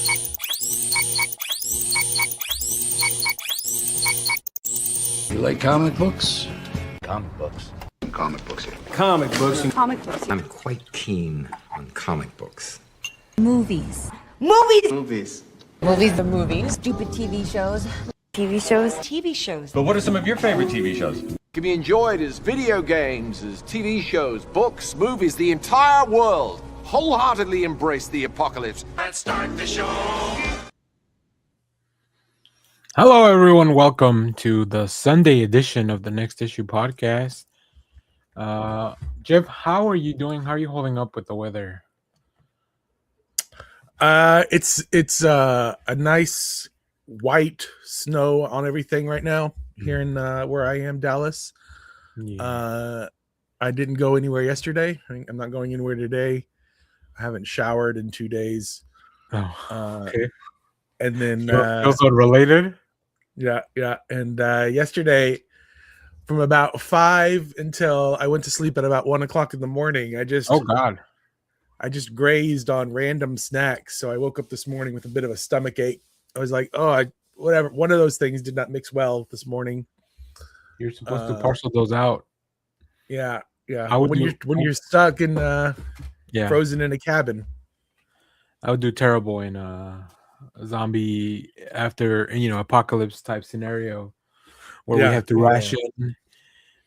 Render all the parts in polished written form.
You like comic books? Comic books. Comic books here. Comic books. Comic books. I'm quite keen on comic books. Movies. Movies. The movies. Stupid TV shows. TV shows. But what are some of your favorite TV shows? Can be enjoyed as video games, as TV shows, books, movies, the entire world. Wholeheartedly embrace the apocalypse. Let's start the show. Hello, everyone. Welcome to the Sunday edition of the Next Issue podcast. Jeff, how are you doing? How are you holding up with the weather? It's a nice white snow on everything right now here in where I am, Dallas. Yeah. I didn't go anywhere yesterday. I'm not going anywhere today. I haven't showered in 2 days. Okay. And then also related. Yeah. And yesterday, from about 5 until I went to sleep at about 1 o'clock in the morning, I just grazed on random snacks. So I woke up this morning with a bit of a stomach ache. I was like, whatever. One of those things did not mix well this morning. You're supposed to parcel those out. Yeah. When you're stuck in frozen in a cabin. I would do terrible in zombie after apocalypse type scenario where we have to ration.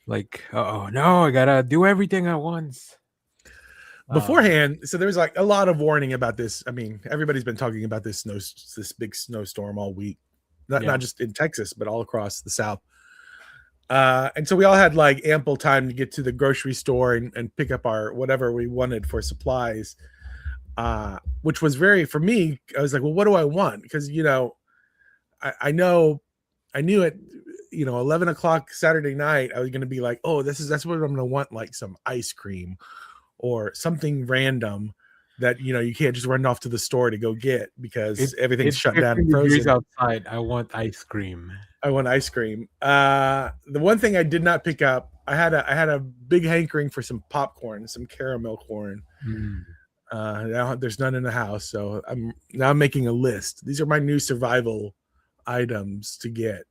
Like, no, I gotta do everything at once. Beforehand, so there was like a lot of warning about this. I mean, everybody's been talking about this big snowstorm all week, not just in Texas, but all across the South. And so we all had like ample time to get to the grocery store and pick up our whatever we wanted for supplies. Which was for me, I was like, well, what do I want? Because, I knew at 11 o'clock Saturday night, I was going to be like, that's what I'm going to want, like some ice cream or something random that, you can't just run off to the store to go get because everything's shut down and frozen. Outside. I want ice cream. The one thing I did not pick up, I had a big hankering for some popcorn, some caramel corn. Now there's none in the house, so I'm now making a list. These are my new survival items to get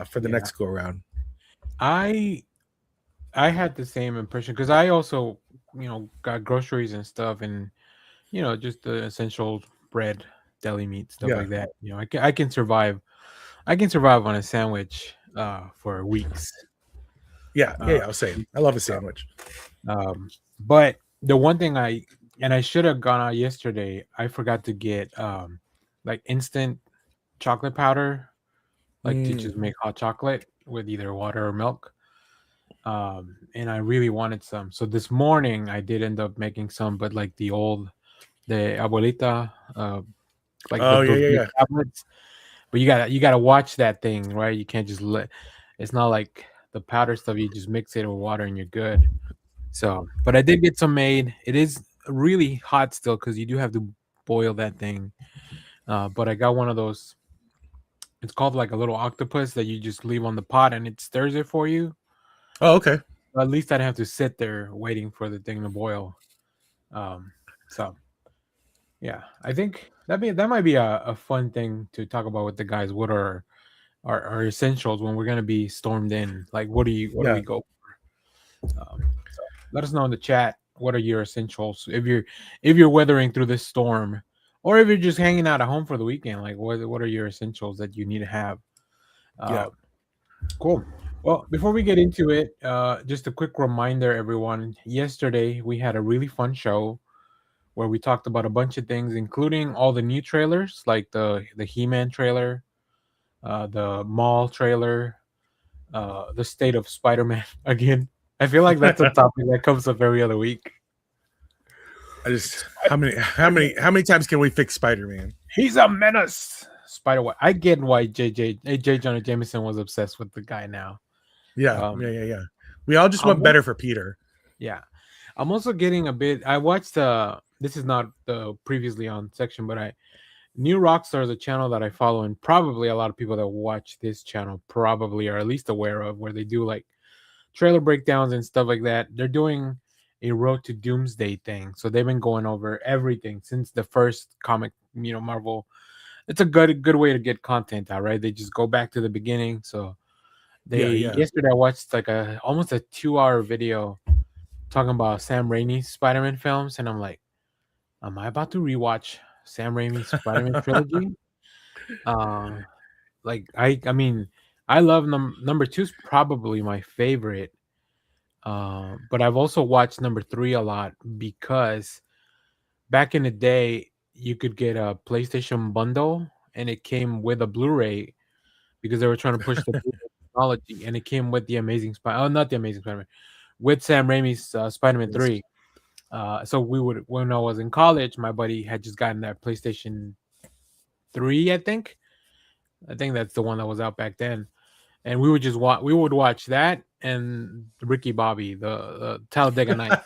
for the next go around. I had the same impression because I also got groceries and stuff, and just the essential bread, deli meat, stuff like that. I can survive. I can survive on a sandwich for weeks. I was saying I love a sandwich. But the one thing I should have gone out yesterday, I forgot to get like instant chocolate powder, like to just make hot chocolate with either water or milk. And I really wanted some. So this morning I did end up making some, but like the abuelita, like the tablets. But you gotta watch that thing, right? You can't just it's not like the powder stuff, you just mix it with water and you're good. So, but I did get some made. It is really hot still because you do have to boil that thing. But I got one of those. It's called like a little octopus that you just leave on the pot and it stirs it for you. Oh, okay. At least I don't have to sit there waiting for the thing to boil. So, yeah, I think that might be a fun thing to talk about with the guys. What are our essentials when we're gonna be stormed in? Like, what do we go for? So let us know in the chat. What are your essentials if you're weathering through this storm, or if you're just hanging out at home for the weekend? Like, what are your essentials that you need to have? Cool. Well, before we get into it, just a quick reminder, everyone. Yesterday we had a really fun show where we talked about a bunch of things, including all the new trailers, like the He-Man trailer, the Mall trailer, the state of Spider-Man again. I feel like that's a topic that comes up every other week. How many times can we fix Spider-Man? He's a menace. I get why J. Jonah Jameson was obsessed with the guy now. Yeah. We all just want better for Peter. Yeah. I'm also getting a bit. I watched this is not the previously on section, but New Rockstar is a channel that I follow, and probably a lot of people that watch this channel probably are at least aware of, where they do like trailer breakdowns and stuff like that. They're doing a Road to Doomsday thing. So they've been going over everything since the first comic, Marvel. It's a good way to get content out, right? They just go back to the beginning. So yesterday I watched like almost a 2-hour video talking about Sam Raimi's Spider-Man films, and I'm like, am I about to rewatch Sam Raimi's Spider-Man trilogy? I mean, I love number 2 is probably my favorite. But I've also watched number 3 a lot because back in the day you could get a PlayStation bundle and it came with a Blu-ray because they were trying to push the Blu-ray technology, and it came with the not the Amazing Spider-Man, with Sam Raimi's Spider-Man 3. So when I was in college, my buddy had just gotten that PlayStation 3, I think that's the one that was out back then, and we would watch that and Ricky Bobby, the Talladega Nights,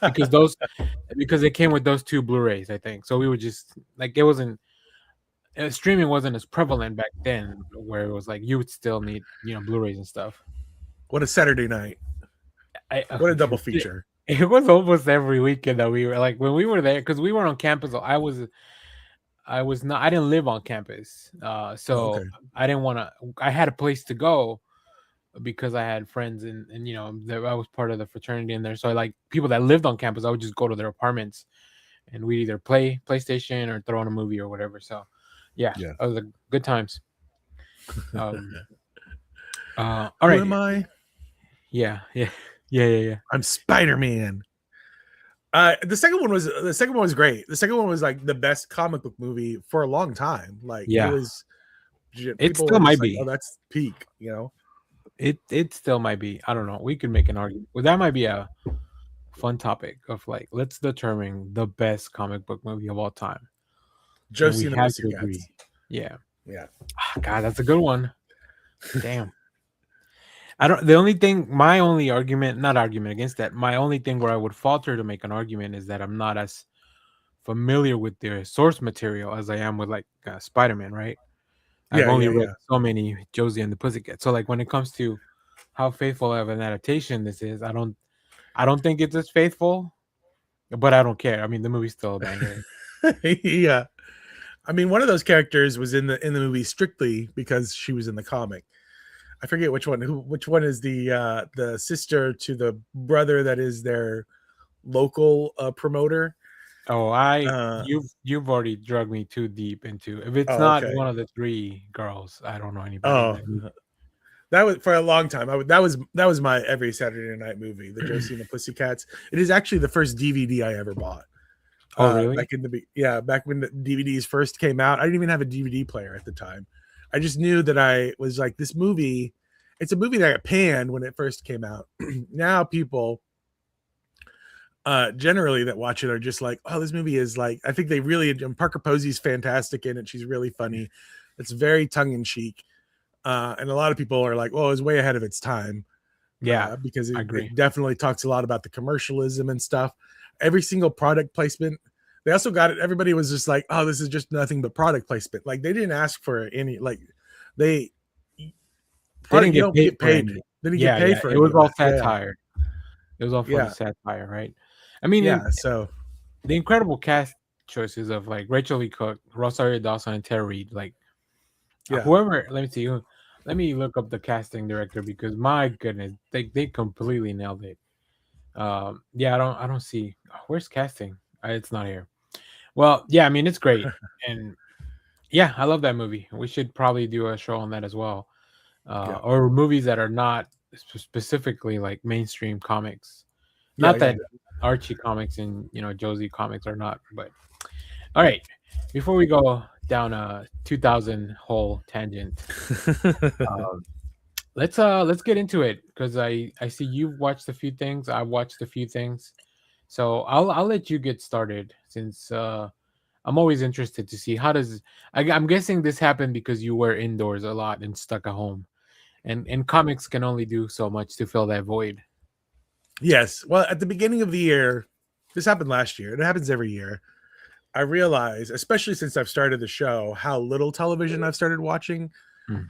because it came with those 2 Blu-rays, I think. So we would just like, it wasn't streaming wasn't as prevalent back then, where it was like you would still need Blu-rays and stuff. What a Saturday night! What a double feature! It was almost every weekend that we were like, when we were there, because we were on campus. I didn't live on campus, so okay. I had a place to go because I had friends and I was part of the fraternity in there. So I like people that lived on campus, I would just go to their apartments and we'd either play PlayStation or throw on a movie or whatever. So yeah. That was a good times. All right. Who am I? Yeah. I'm Spider-Man. The second one was great. The second one was like the best comic book movie for a long time. Like it still might be. Oh, that's peak, It still might be. I don't know. We could make an argument. Well, that might be a fun topic of like, let's determine the best comic book movie of all time. Josie and the Pussycats. Yeah. God, that's a good one. Damn. My only argument, not argument against that, my only thing where I would falter to make an argument is that I'm not as familiar with their source material as I am with like Spider-Man, right? I've only read so many Josie and the Pussycat. So like when it comes to how faithful of an adaptation this is, I don't think it's as faithful, but I don't care. I mean, the movie's still a banger. Yeah. I mean, one of those characters was in the movie strictly because she was in the comic. I forget which one. Which one is the sister to the brother that is their local promoter? Oh, you've already drugged me too deep into. If it's not one of the 3 girls, I don't know anybody. That was for a long time. That was my every Saturday night movie, the Josie and the Pussycats. It is actually the first DVD I ever bought. Oh, really? Back when the DVDs first came out, I didn't even have a DVD player at the time. I just knew that I was like, this movie. It's a movie that got panned when it first came out. Now people generally that watch it are just like, oh, this movie is like, I think they really, Parker Posey's fantastic in it. She's really funny. It's very tongue-in-cheek. And a lot of people are like, well, it was way ahead of its time. Yeah, because it definitely talks a lot about the commercialism and stuff. Every single product placement. They also got it. Everybody was just like, oh, this is just nothing but product placement. Like they didn't ask for any, like they didn't get paid. They didn't get paid for it. It was all satire. It was all for the satire, right? I mean, so the incredible cast choices of like Rachel Lee Cook, Rosario Dawson, and Tara Reid, like whoever. Let me see. Let me look up the casting director because my goodness, they completely nailed it. I don't see where's casting. It's not here. Well, I mean it's great, and I love that movie. We should probably do a show on that as well, or movies that are not specifically like mainstream comics. Not that Archie comics and Josie comics are not, but all right. Before we go down a 2000 whole tangent, let's get into it because I see you've watched a few things. I've watched a few things, so I'll let you get started since I'm always interested to see how does. I'm guessing this happened because you were indoors a lot and stuck at home, and comics can only do so much to fill that void. Yes. Well, at the beginning of the year, this happened last year. It happens every year. I realize, especially since I've started the show, how little television I've started watching.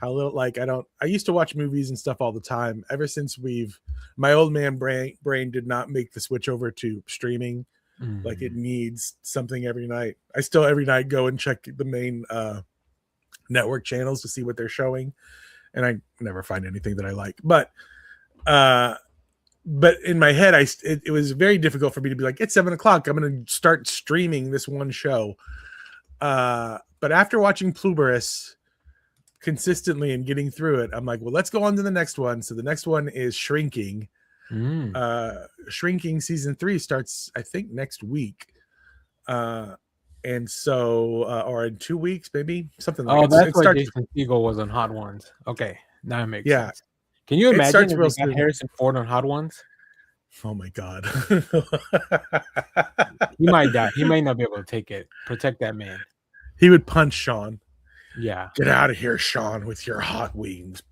How little, like, I used to watch movies and stuff all the time. Ever since my old man brain did not make the switch over to streaming. Like, it needs something every night. I still every night go and check the main network channels to see what they're showing, and I never find anything that I like. But in my head, it was very difficult for me to be like, it's 7:00. I'm going to start streaming this one show. But after watching Pluberus consistently and getting through it, I'm like, well, let's go on to the next one. So the next one is Shrinking. Shrinking season 3 starts, I think, next week. And so, or in 2 weeks, maybe something like that. Oh, that's why Jason Segel was on Hot Ones. Okay, now it makes sense. Can you imagine if we got Harrison Ford on Hot Ones? Oh my God. He might die. He might not be able to take it. Protect that man. He would punch Sean. Yeah. Get out of here, Sean, with your hot wings.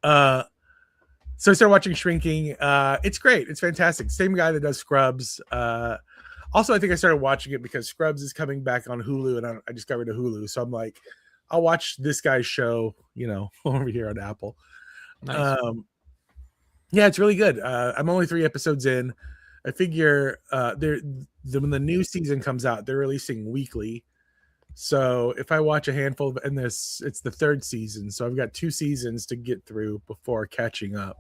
So I started watching Shrinking. It's great. It's fantastic. Same guy that does Scrubs. Also, I think I started watching it because Scrubs is coming back on Hulu, and I just got rid of Hulu. So I'm like, I'll watch this guy's show, over here on Apple. Nice. Yeah, it's really good. I'm only 3 episodes in. I figure when the new season comes out, they're releasing weekly. So if I watch a handful and it's the 3rd season, so I've got 2 seasons to get through before catching up.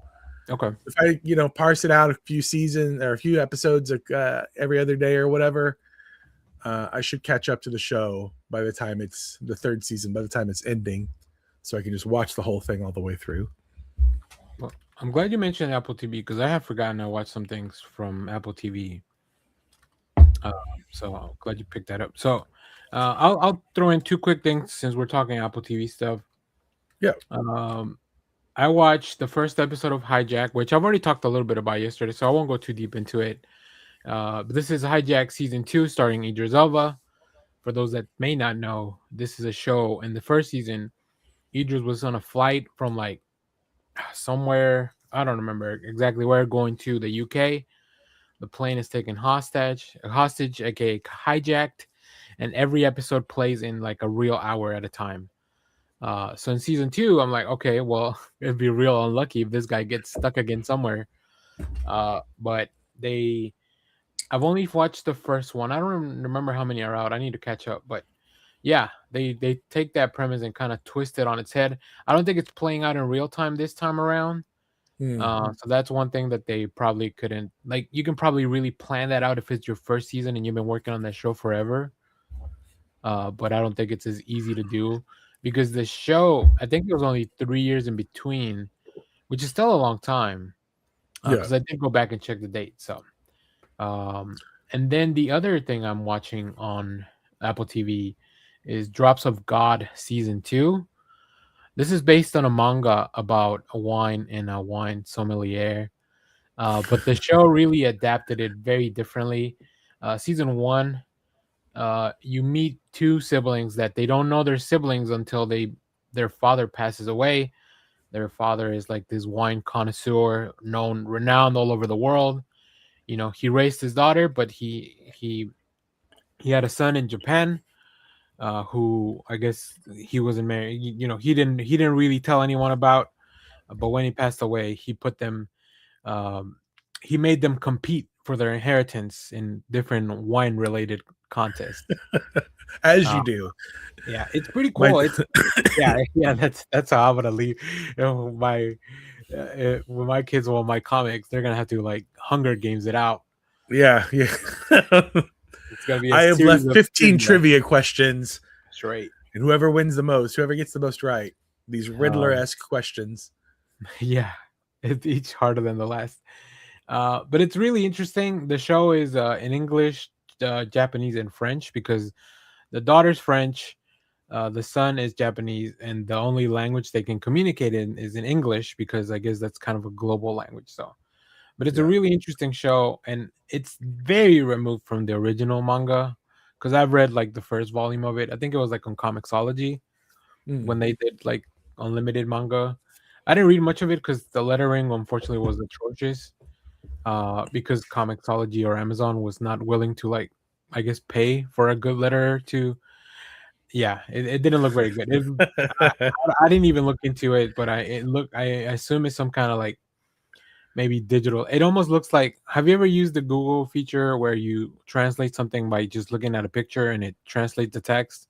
Okay. If I parse it out a few episodes every other day or whatever, I should catch up to the show by the time it's the 3rd season, by the time it's ending, so I can just watch the whole thing all the way through. Well, I'm glad you mentioned Apple TV because I have forgotten I watched some things from Apple TV. So I'm glad you picked that up. So I'll throw in 2 quick things since we're talking Apple TV stuff. Yeah. I watched the first episode of Hijack, which I've already talked a little bit about yesterday, so I won't go too deep into it. But this is Hijack season 2, starring Idris Elba. For those that may not know, this is a show. In the first season, Idris was on a flight from like somewhere, I don't remember exactly where, going to the UK. The plane is taken hostage, aka hijacked, and every episode plays in like a real hour at a time. So in season 2, I'm like, okay, well, it'd be real unlucky if this guy gets stuck again somewhere. But I've only watched the first one. I don't remember how many are out. I need to catch up. But yeah, they take that premise and kind of twist it on its head. I don't think it's playing out in real time this time around. So that's one thing that they probably couldn't, like, you can probably really plan that out if it's your first season and you've been working on that show forever. But I don't think it's as easy to do because the show, I think it was only 3 years in between, which is still a long time. Because I did go back and check the date. So, and then the other thing I'm watching on Apple TV is Drops of God season 2. This is based on a manga about a wine and a wine sommelier. But the show really adapted it very differently. Season 1, you meet 2 siblings that they don't know they're siblings until their father passes away. Their father is like this wine connoisseur, renowned all over the world. He raised his daughter, but he had a son in Japan, who I guess he wasn't married. He didn't really tell anyone about. But when he passed away, he put them. He made them compete for their inheritance in different wine-related contests. As you do. Yeah, it's pretty cool. Yeah. That's how I'm gonna leave. When my kids want my comics, they're gonna have to like Hunger Games it out. Yeah. It's gonna be. I have left 15 trivia questions. That's right. And whoever wins the most, whoever gets the most right, these Riddler-esque questions. Yeah, it's each harder than the last. But it's really interesting. The show is in English, Japanese, and French because the daughter's French, the son is Japanese, and the only language they can communicate in is in English because I guess that's kind of a global language. So, but it's a really interesting show, and it's very removed from the original manga because I've read like the first volume of it. I think it was like on Comixology when they did like unlimited manga. I didn't read much of it because the lettering unfortunately was atrocious. Because Comixology or Amazon was not willing to, like, I guess, pay for a good letterer to Yeah, it didn't look very good. I didn't even look into it, but I assume it's some kind of like maybe digital. It almost looks like. Have you ever used the Google feature where you translate something by just looking at a picture and it translates the text,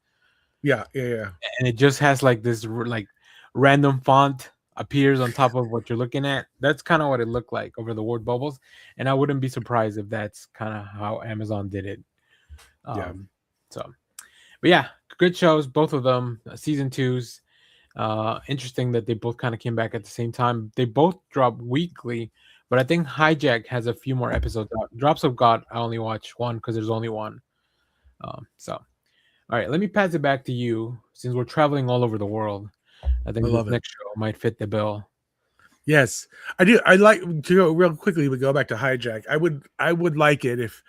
yeah. and it just has like this like random font appears on top of what you're looking at? That's kind of what it looked like over the word bubbles, and I wouldn't be surprised if that's kind of how Amazon did it. Yeah. So, but yeah, good shows, both of them. Season twos. Interesting that they both kind of came back at the same time. They both drop weekly, but I think Hijack has a few more episodes out. Drops of God, I only watch one because there's only one. So, all right, let me pass it back to you since we're traveling all over the world. I think this next show might fit the bill. Yes, I do. I like to go real quickly. We go back to Hijack. I would like it if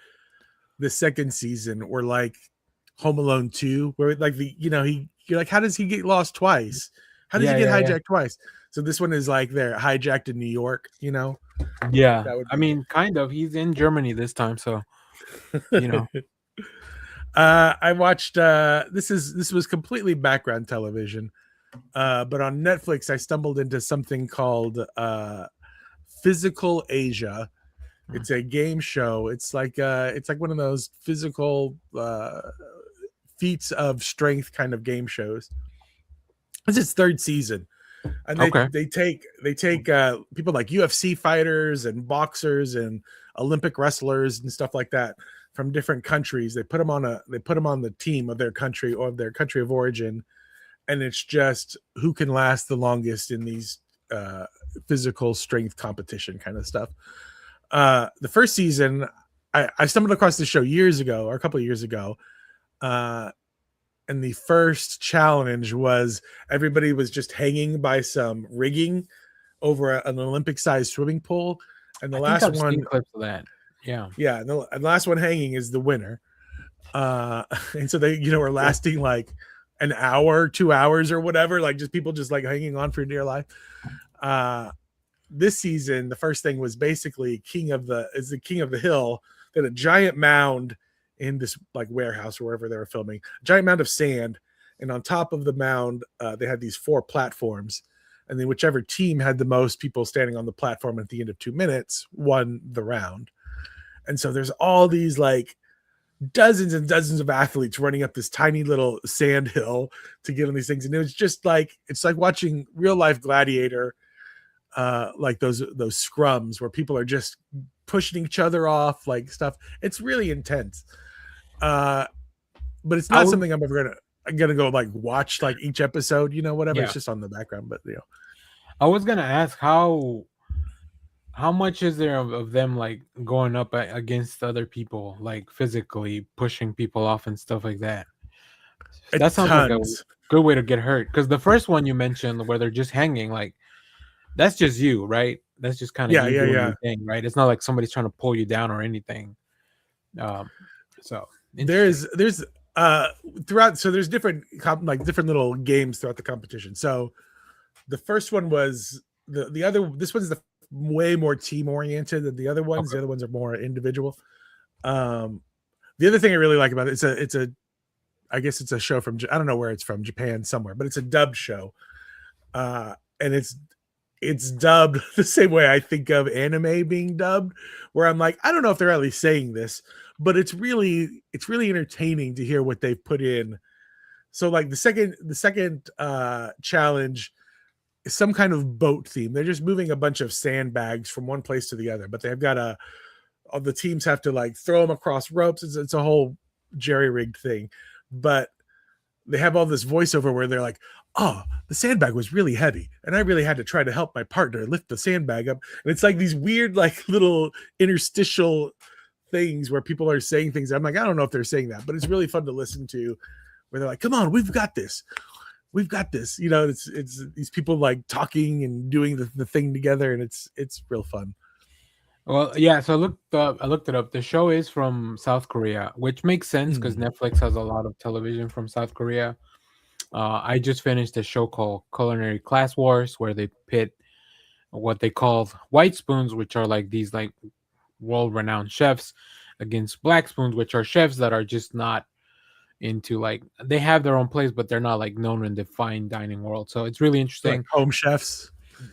the second season were like Home Alone 2, where like you're like, how does he get lost twice? How does he get hijacked twice? So this one is like they're hijacked in New York, Yeah, I mean, kind of. He's in Germany this time, so I watched this was completely background television. But on Netflix I stumbled into something called Physical Asia. It's a game show. It's like one of those physical feats of strength kind of game shows. It's its third season, and they take people like UFC fighters and boxers and Olympic wrestlers and stuff like that from different countries. They put them on the team of their country or their country of origin, and it's just who can last the longest in these physical strength competition kind of stuff. The first season, I stumbled across this show a couple of years ago. And the first challenge was everybody was just hanging by some rigging over an Olympic-sized swimming pool. And the last one, clips of that. Yeah. And the last one hanging is the winner. And so they, were lasting like an hour, 2 hours or whatever, like just people just like hanging on for dear life. This season, the first thing was basically King of the Hill. They had a giant mound in this like warehouse or wherever they were filming, a giant mound of sand. And on top of the mound, they had these 4 platforms. And then whichever team had the most people standing on the platform at the end of 2 minutes won the round. And so there's all these like dozens and dozens of athletes running up this tiny little sand hill to get on these things. And it was just like, it's like watching real life Gladiator, like those scrums where people are just pushing each other off, like stuff. It's really intense. But it's not something I'm ever gonna go like watch like each episode, whatever. Yeah. It's just on the background. But I was gonna ask how much is there of them like going up against other people, like physically pushing people off and stuff like that? That sounds like a good way to get hurt. Because the first one you mentioned where they're just hanging, like that's just you, right? That's just kind of doing your thing, right? It's not like somebody's trying to pull you down or anything. So there's throughout. So there's different little games throughout the competition. So the first one was the other. This one's the way more team oriented than the other ones. Okay. The other ones are more individual. The other thing I really like about it, I guess it's a show from, I don't know where it's from, Japan somewhere, but it's a dubbed show. And it's dubbed the same way I think of anime being dubbed, where I'm like, I don't know if they're really saying this, but it's really entertaining to hear what they've put in. So like the second challenge is some kind of boat theme. They're just moving a bunch of sandbags from one place to the other, but they've got all the teams have to like throw them across ropes. It's a whole jerry-rigged thing, but they have all this voiceover where they're like, oh, the sandbag was really heavy and I really had to try to help my partner lift the sandbag up. And it's like these weird, like little interstitial things where people are saying things. I'm like, I don't know if they're saying that, but it's really fun to listen to, where they're like, come on, we've got this. It's these people like talking and doing the thing together, and it's real fun. Well, yeah. So I looked it up. The show is from South Korea, which makes sense because Netflix has a lot of television from South Korea. I just finished a show called Culinary Class Wars, where they pit what they call white spoons, which are like these like world-renowned chefs, against black spoons, which are chefs that are just not into like they have their own place, but they're not like known in the fine dining world. So it's really Like interesting. home chefs.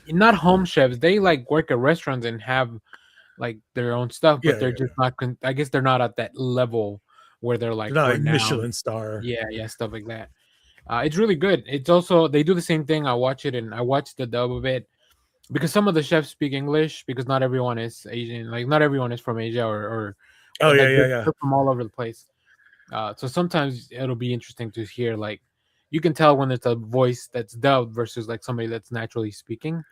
Not home chefs. They like work at restaurants and have like their own stuff, but Yeah, they're yeah, just not. I guess they're not at that level where they're They're like not like renowned. Michelin star. Yeah, stuff like that. It's really good. It's also they do the same thing. I watch it and I watch the dub of it because some of the chefs speak English because not everyone is Asian. Like not everyone is from Asia Oh or yeah, like yeah, yeah. they're from all over the place. So sometimes it'll be interesting to hear like you can tell when it's a voice that's dubbed versus like somebody that's naturally speaking.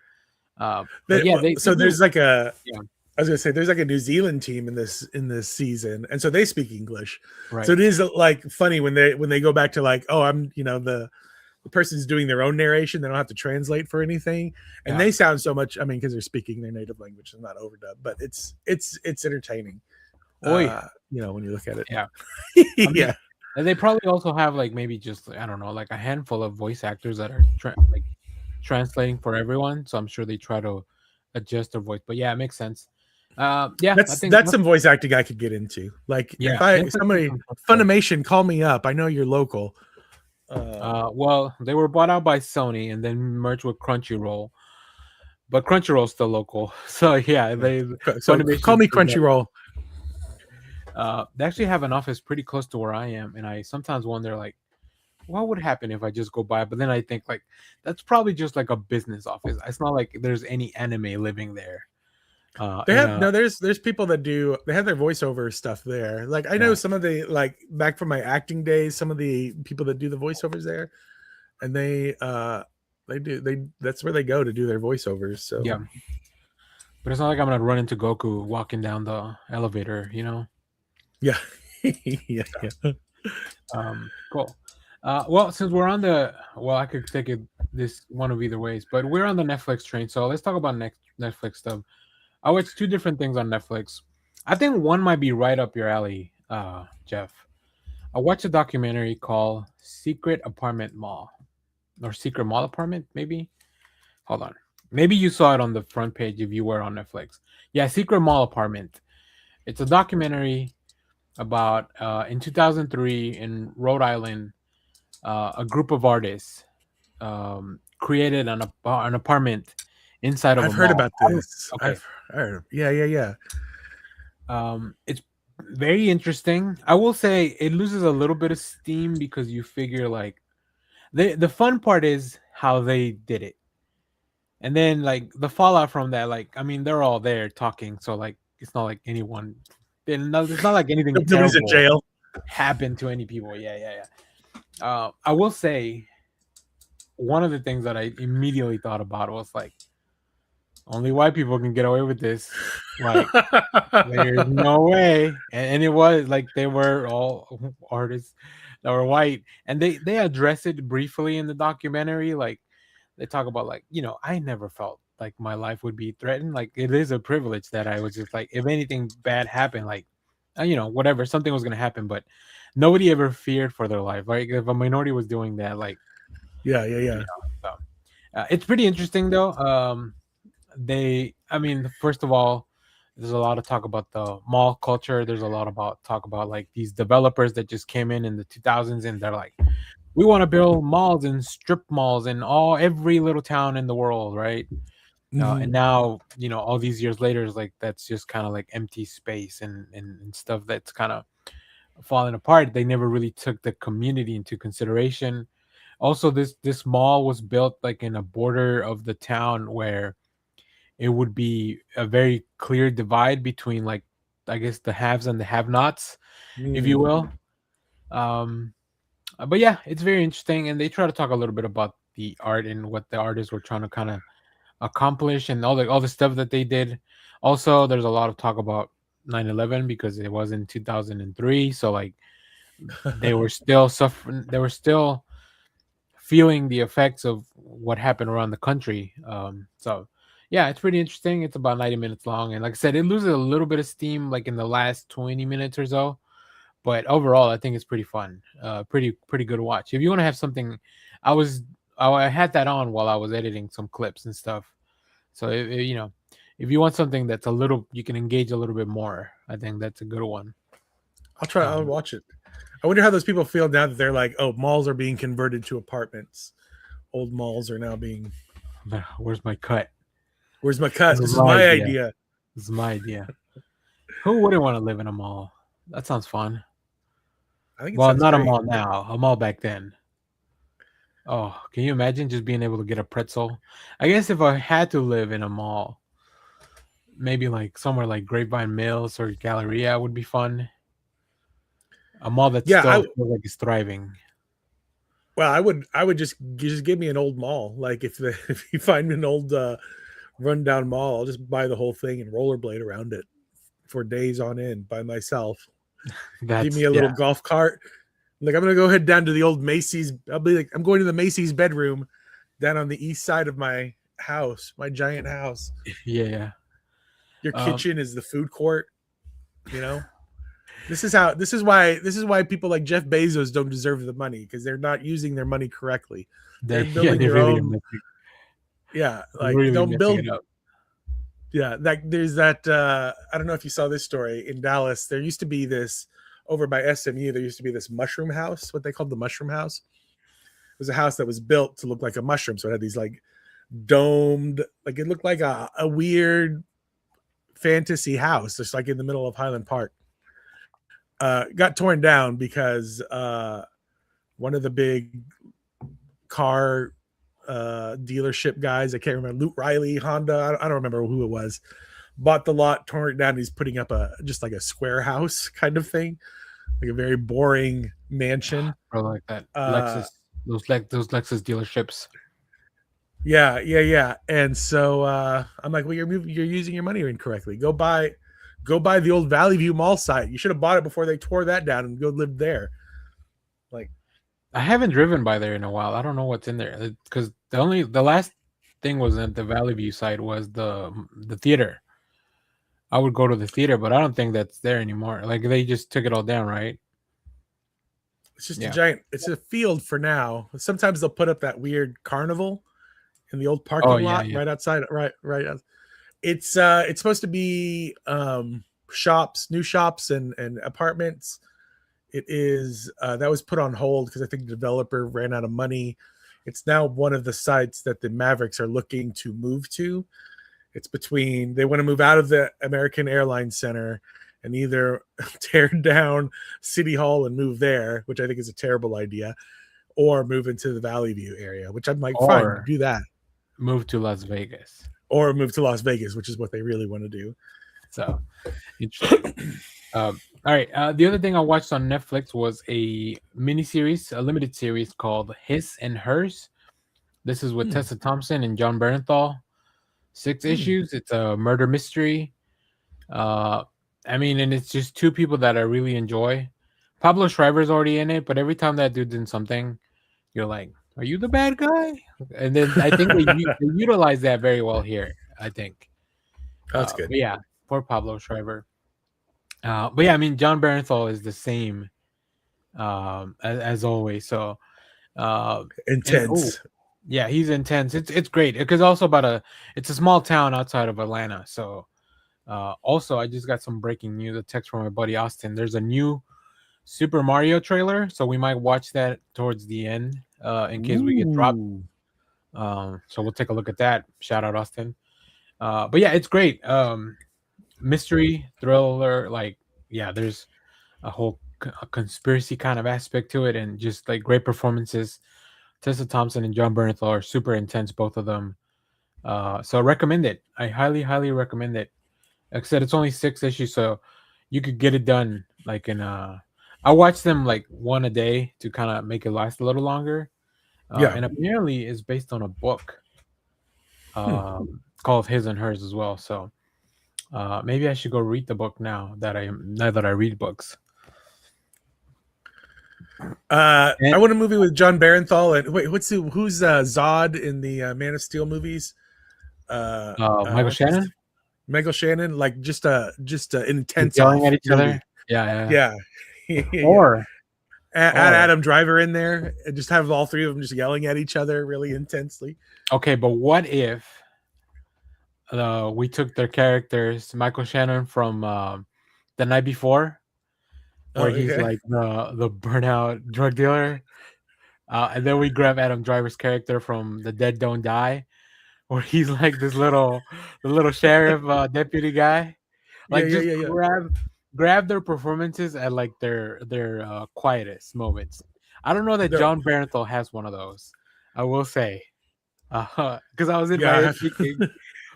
But yeah, So they there's do. like a Yeah, I was gonna say there's like a New Zealand team in this season, and so they speak English. right. So it is like funny when they go back to like, oh, I'm the person's doing their own narration. They don't have to translate for anything, and Yeah. they sound so much. I mean, because they're speaking their native language and not overdubbed, but it's entertaining. Oi. When you look at it. Yeah. Yeah. And they probably also have like maybe just I don't know like a handful of voice actors that are like translating for everyone. So I'm sure they try to adjust their voice. But yeah, it makes sense. Yeah, I think That's some voice acting I could get into. Like Yeah, if somebody some fun stuff. Funimation, call me up. I know you're local. Well, they were bought out by Sony and then merged with Crunchyroll, but Crunchyroll's still local. So yeah, So Funimation call me did that. Crunchyroll. They actually have an office pretty close to where I am, and I sometimes wonder like, what would happen if I just go by? But then I think like that's probably just like a business office. It's not like there's any anime living there. They and, have there's people that they have their voiceover stuff there. Like I know some of the like back from my acting days, some of the people that do the voiceovers there, and they that's where they go to do their voiceovers. So yeah, but it's not like I'm gonna run into Goku walking down the elevator, yeah. Yeah. Cool. Well, since we're on I could take it this one of either ways, but we're on the Netflix train, so let's talk about Netflix stuff. I watched two different things on Netflix. I think one might be right up your alley, Jeff. I watched a documentary called Secret Apartment Mall or Secret Mall Apartment, maybe. Hold on. Maybe you saw it on the front page if you were on Netflix. Yeah, Secret Mall Apartment. It's a documentary about in 2003 in Rhode Island, a group of artists created an apartment inside of a I've heard mall. about this. Okay. I've heard. Yeah. It's very interesting. I will say it loses a little bit of steam because you figure like the fun part is how they did it. And then like the fallout from that, like I mean, they're all there talking, so like it's not like anyone it's not like anything Nobody's in terrible jail. happened to any people. Yeah. I will say one of the things that I immediately thought about was like only white people can get away with this. Like there's no way. And it was like they were all artists that were white. And they address it briefly in the documentary. Like they talk about like, I never felt like my life would be threatened. Like it is a privilege that I was just like, if anything bad happened, like, whatever, something was going to happen, but nobody ever feared for their life. Like if a minority was doing that, like, Yeah. So, it's pretty interesting though. First of all, there's a lot of talk about the mall culture. There's a lot about talk about like these developers that just came in the 2000s and they're like, we want to build malls and strip malls in every little town in the world, right? And now, all these years later, is like that's just kind of like empty space and stuff that's kind of falling apart. They never really took the community into consideration. Also, this mall was built like in a border of the town where it would be a very clear divide between like I guess the haves and the have-nots, if you will. But yeah, it's very interesting, and they try to talk a little bit about the art and what the artists were trying to kind of accomplish and all the stuff that they did. Also, there's a lot of talk about 9/11 because it was in 2003, so like they were still suffering. They were still feeling the effects of what happened around the country. So yeah, it's pretty interesting. It's about 90 minutes long, and like I said, it loses a little bit of steam like in the last 20 minutes or so. But overall, I think it's pretty fun. Pretty good watch. If you want to have something, I had that on while I was editing some clips and stuff. So if you want something that's you can engage a little bit more, I think that's a good one. I'll try. I'll watch it. I wonder how those people feel now that they're like, oh, malls are being converted to apartments. Old malls are now being. Where's my cut? Where's my cut? This is my my idea. idea. This is my idea. Who wouldn't want to live in a mall? That sounds fun. I think. Well, not great. a mall now. A mall back then. Oh, can you imagine just being able to get a pretzel? I guess if I had to live in a mall, maybe like somewhere like Grapevine Mills or Galleria would be fun. A mall that still feels like it's thriving. Well, I would just give me an old mall. Like if you find me an old rundown mall, I'll just buy the whole thing and rollerblade around it for days on end by myself. Give me a little golf cart. Like I'm gonna go head down to the old Macy's. I'll be like, I'm going to the Macy's bedroom down on the east side of my house, my giant house. Yeah. Your kitchen is the food court. You know, this is why people like Jeff Bezos don't deserve the money, because they're not using their money correctly. They're building their own. Yeah, like really don't build. Yeah, like there's that. I don't know if you saw this story in Dallas. There used to be this over by SMU. There used to be this mushroom house, what they called the mushroom house. It was a house that was built to look like a mushroom, so it had these like domed, like it looked like a weird fantasy house, just like in the middle of Highland Park. Got torn down because one of the big car dealership guys, I can't remember, Lute Riley, Honda, I don't remember who it was, bought the lot, torn it down, and he's putting up just like a square house kind of thing, like a very boring mansion. Or like that Lexus, those Lexus dealerships. Yeah. And so I'm like, well, you're using your money incorrectly. Go buy the old Valley View Mall site. You should have bought it before they tore that down and go live there. Like, I haven't driven by there in a while. I don't know what's in there, because the last thing was at the Valley View site was the theater. I would go to the theater, but I don't think that's there anymore. Like they just took it all down, right? It's just it's a field for now. Sometimes they'll put up that weird carnival in the old parking lot right outside. Right. It's supposed to be shops, new shops and apartments. It is that was put on hold because I think the developer ran out of money. It's now one of the sites that the Mavericks are looking to move to. It's they want to move out of the American Airlines Center and either tear down City Hall and move there, which I think is a terrible idea, or move into the Valley View area, which I'm like, fine, do that. Move to Las Vegas. Or move to Las Vegas, which is what they really want to do. So, interesting. All right. The other thing I watched on Netflix was a miniseries, a limited series called His and Hers. This is with Tessa Thompson and John Bernthal. 6 issues. It's a murder mystery. And it's just 2 people that I really enjoy. Pablo Schreiber's already in it, but every time that dude's in something, you're like, are you the bad guy? And then I think they utilize that very well here, I think. That's good. Yeah, for Pablo Schreiber. But yeah, John Bernthal is the same as always. So intense. Yeah, he's intense. It's great because also it's a small town outside of Atlanta. So also I just got some breaking news, a text from my buddy Austin. There's a new Super Mario trailer, so we might watch that towards the end in case we get dropped. So we'll take a look at that. Shout out Austin. But yeah, it's great. Mystery thriller, there's a whole conspiracy kind of aspect to it, and just like great performances. Tessa Thompson and John Bernthal are super intense, both of them. So I recommend it. I highly recommend it. Like I said, it's only 6 issues, so you could get it done I watch them like one a day to kind of make it last a little longer. And apparently it's based on a book called His and Hers as well. So maybe I should go read the book now that I read books. I want a movie with John Bernthal and who's Zod in the Man of Steel movies? Michael Shannon. Michael Shannon, like just an intense yelling at each other. Yeah. Or add Adam Driver in there and just have all 3 of them just yelling at each other really intensely. Okay, but what if we took their characters, Michael Shannon from The Night Before, where he's like the burnout drug dealer. And then we grab Adam Driver's character from The Dead Don't Die, where he's like the little sheriff deputy guy. Like just grab their performances at like their quietest moments. I don't know that John Barenthal has one of those. I will say, because I was in my head thinking,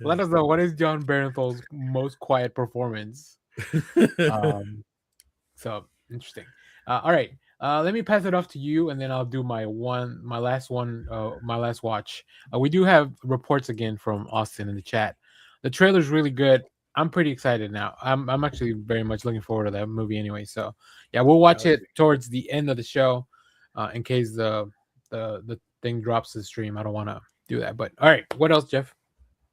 let us know what is John Barenthal's most quiet performance. So interesting. All right. Let me pass it off to you, and then I'll do my last watch. We do have reports again from Austin in the chat. The trailer's really good. I'm pretty excited now. I'm actually very much looking forward to that movie anyway. So yeah, we'll watch it towards the end of the show, in case the thing drops the stream. I don't want to do that. But all right, what else, Jeff?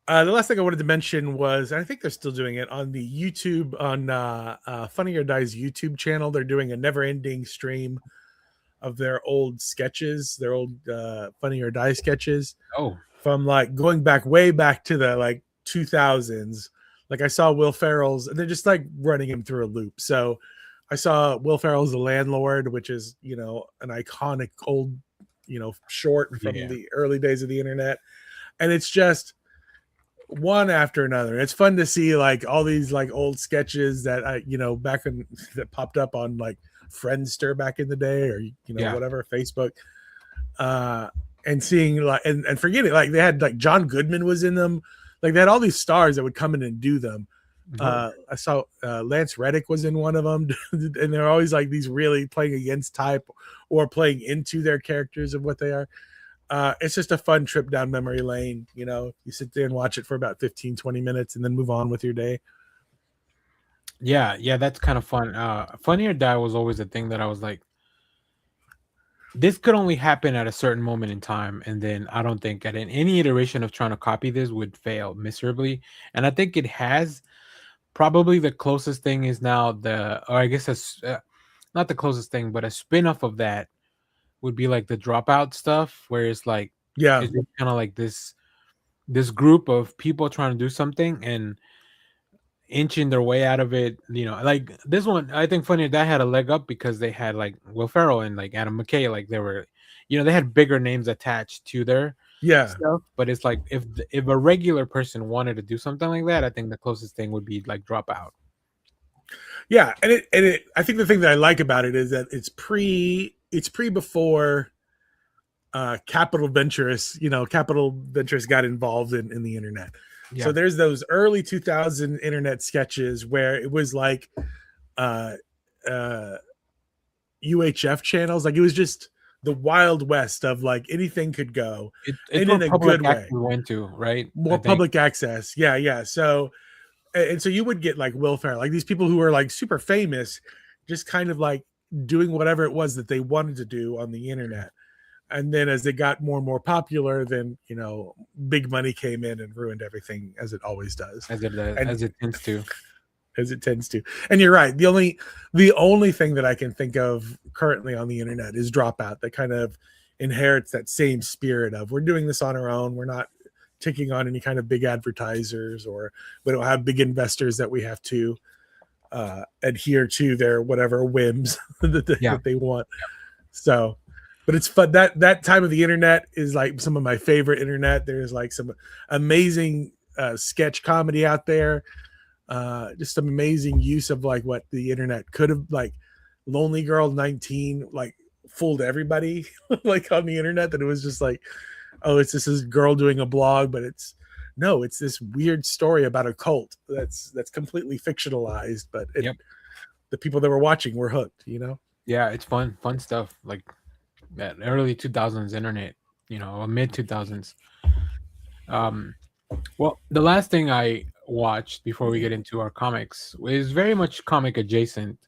The last thing I wanted to mention was, I think they're still doing it on the YouTube, on Funny or Die's YouTube channel. They're doing a never-ending stream of their old sketches, their old Funny or Die sketches. Oh, from like going back way back to the like 2000s. Like I saw Will Ferrell's, and they're just like running him through a loop. So I saw Will Ferrell's The Landlord, which is, you know, an iconic old, you know, short from the early days of the internet. And it's just one after another. It's fun to see like all these like old sketches that I, you know, back when that popped up on like Friendster back in the day, or, you know, whatever, Facebook. And seeing like, and forgetting, like they had like John Goodman was in them. Like they had all these stars that would come in and do them. I saw Lance Reddick was in one of them, and they're always like these really playing against type or playing into their characters of what they are. It's just a fun trip down memory lane. You know, you sit there and watch it for about 15-20 minutes and then move on with your day. Yeah, that's kind of fun. Funny or Die was always a thing that I was like, this could only happen at a certain moment in time, and then I don't think at any iteration of trying to copy this would fail miserably. And I think it has. Probably the closest thing is now or I guess not the closest thing, but a spin-off of that would be like the Dropout stuff, where it's like, it's kind of like this group of people trying to do something and inching their way out of it. You know, like this one, I think Funny that had a leg up because they had like Will Ferrell and like Adam McKay, like they were, you know, they had bigger names attached to their stuff. But it's like if a regular person wanted to do something like that, I think the closest thing would be like Dropout. Yeah, and it I think the thing that I like about it is that it's pre before Capital Ventures got involved in the internet. So there's those early 2000 internet sketches where it was like UHF channels, like it was just the Wild West of like anything could go, and in a good way. We went to more public access, yeah. So so you would get like Will Ferrell, like these people who are like super famous, just kind of like doing whatever it was that they wanted to do on the internet. And then as they got more and more popular, then, you know, big money came in and ruined everything, as it always does. As it tends to. As it tends to. And you're right. The only thing that I can think of currently on the internet is Dropout, that kind of inherits that same spirit of, we're doing this on our own. We're not taking on any kind of big advertisers, or we don't have big investors that we have to adhere to their whatever whims that they want. So, but it's fun. That time of the internet is like some of my favorite internet. There's like some amazing sketch comedy out there. Just some amazing use of like what the internet could have, like Lonely Girl 19, like fooled everybody like on the internet, that it was just like, oh, it's this girl doing a blog, but it's this weird story about a cult that's completely fictionalized, but the people that were watching were hooked, you know? Yeah, it's fun stuff. Like that early 2000s internet, you know, mid 2000s. Well, the last thing I watched before we get into our comics is very much comic adjacent.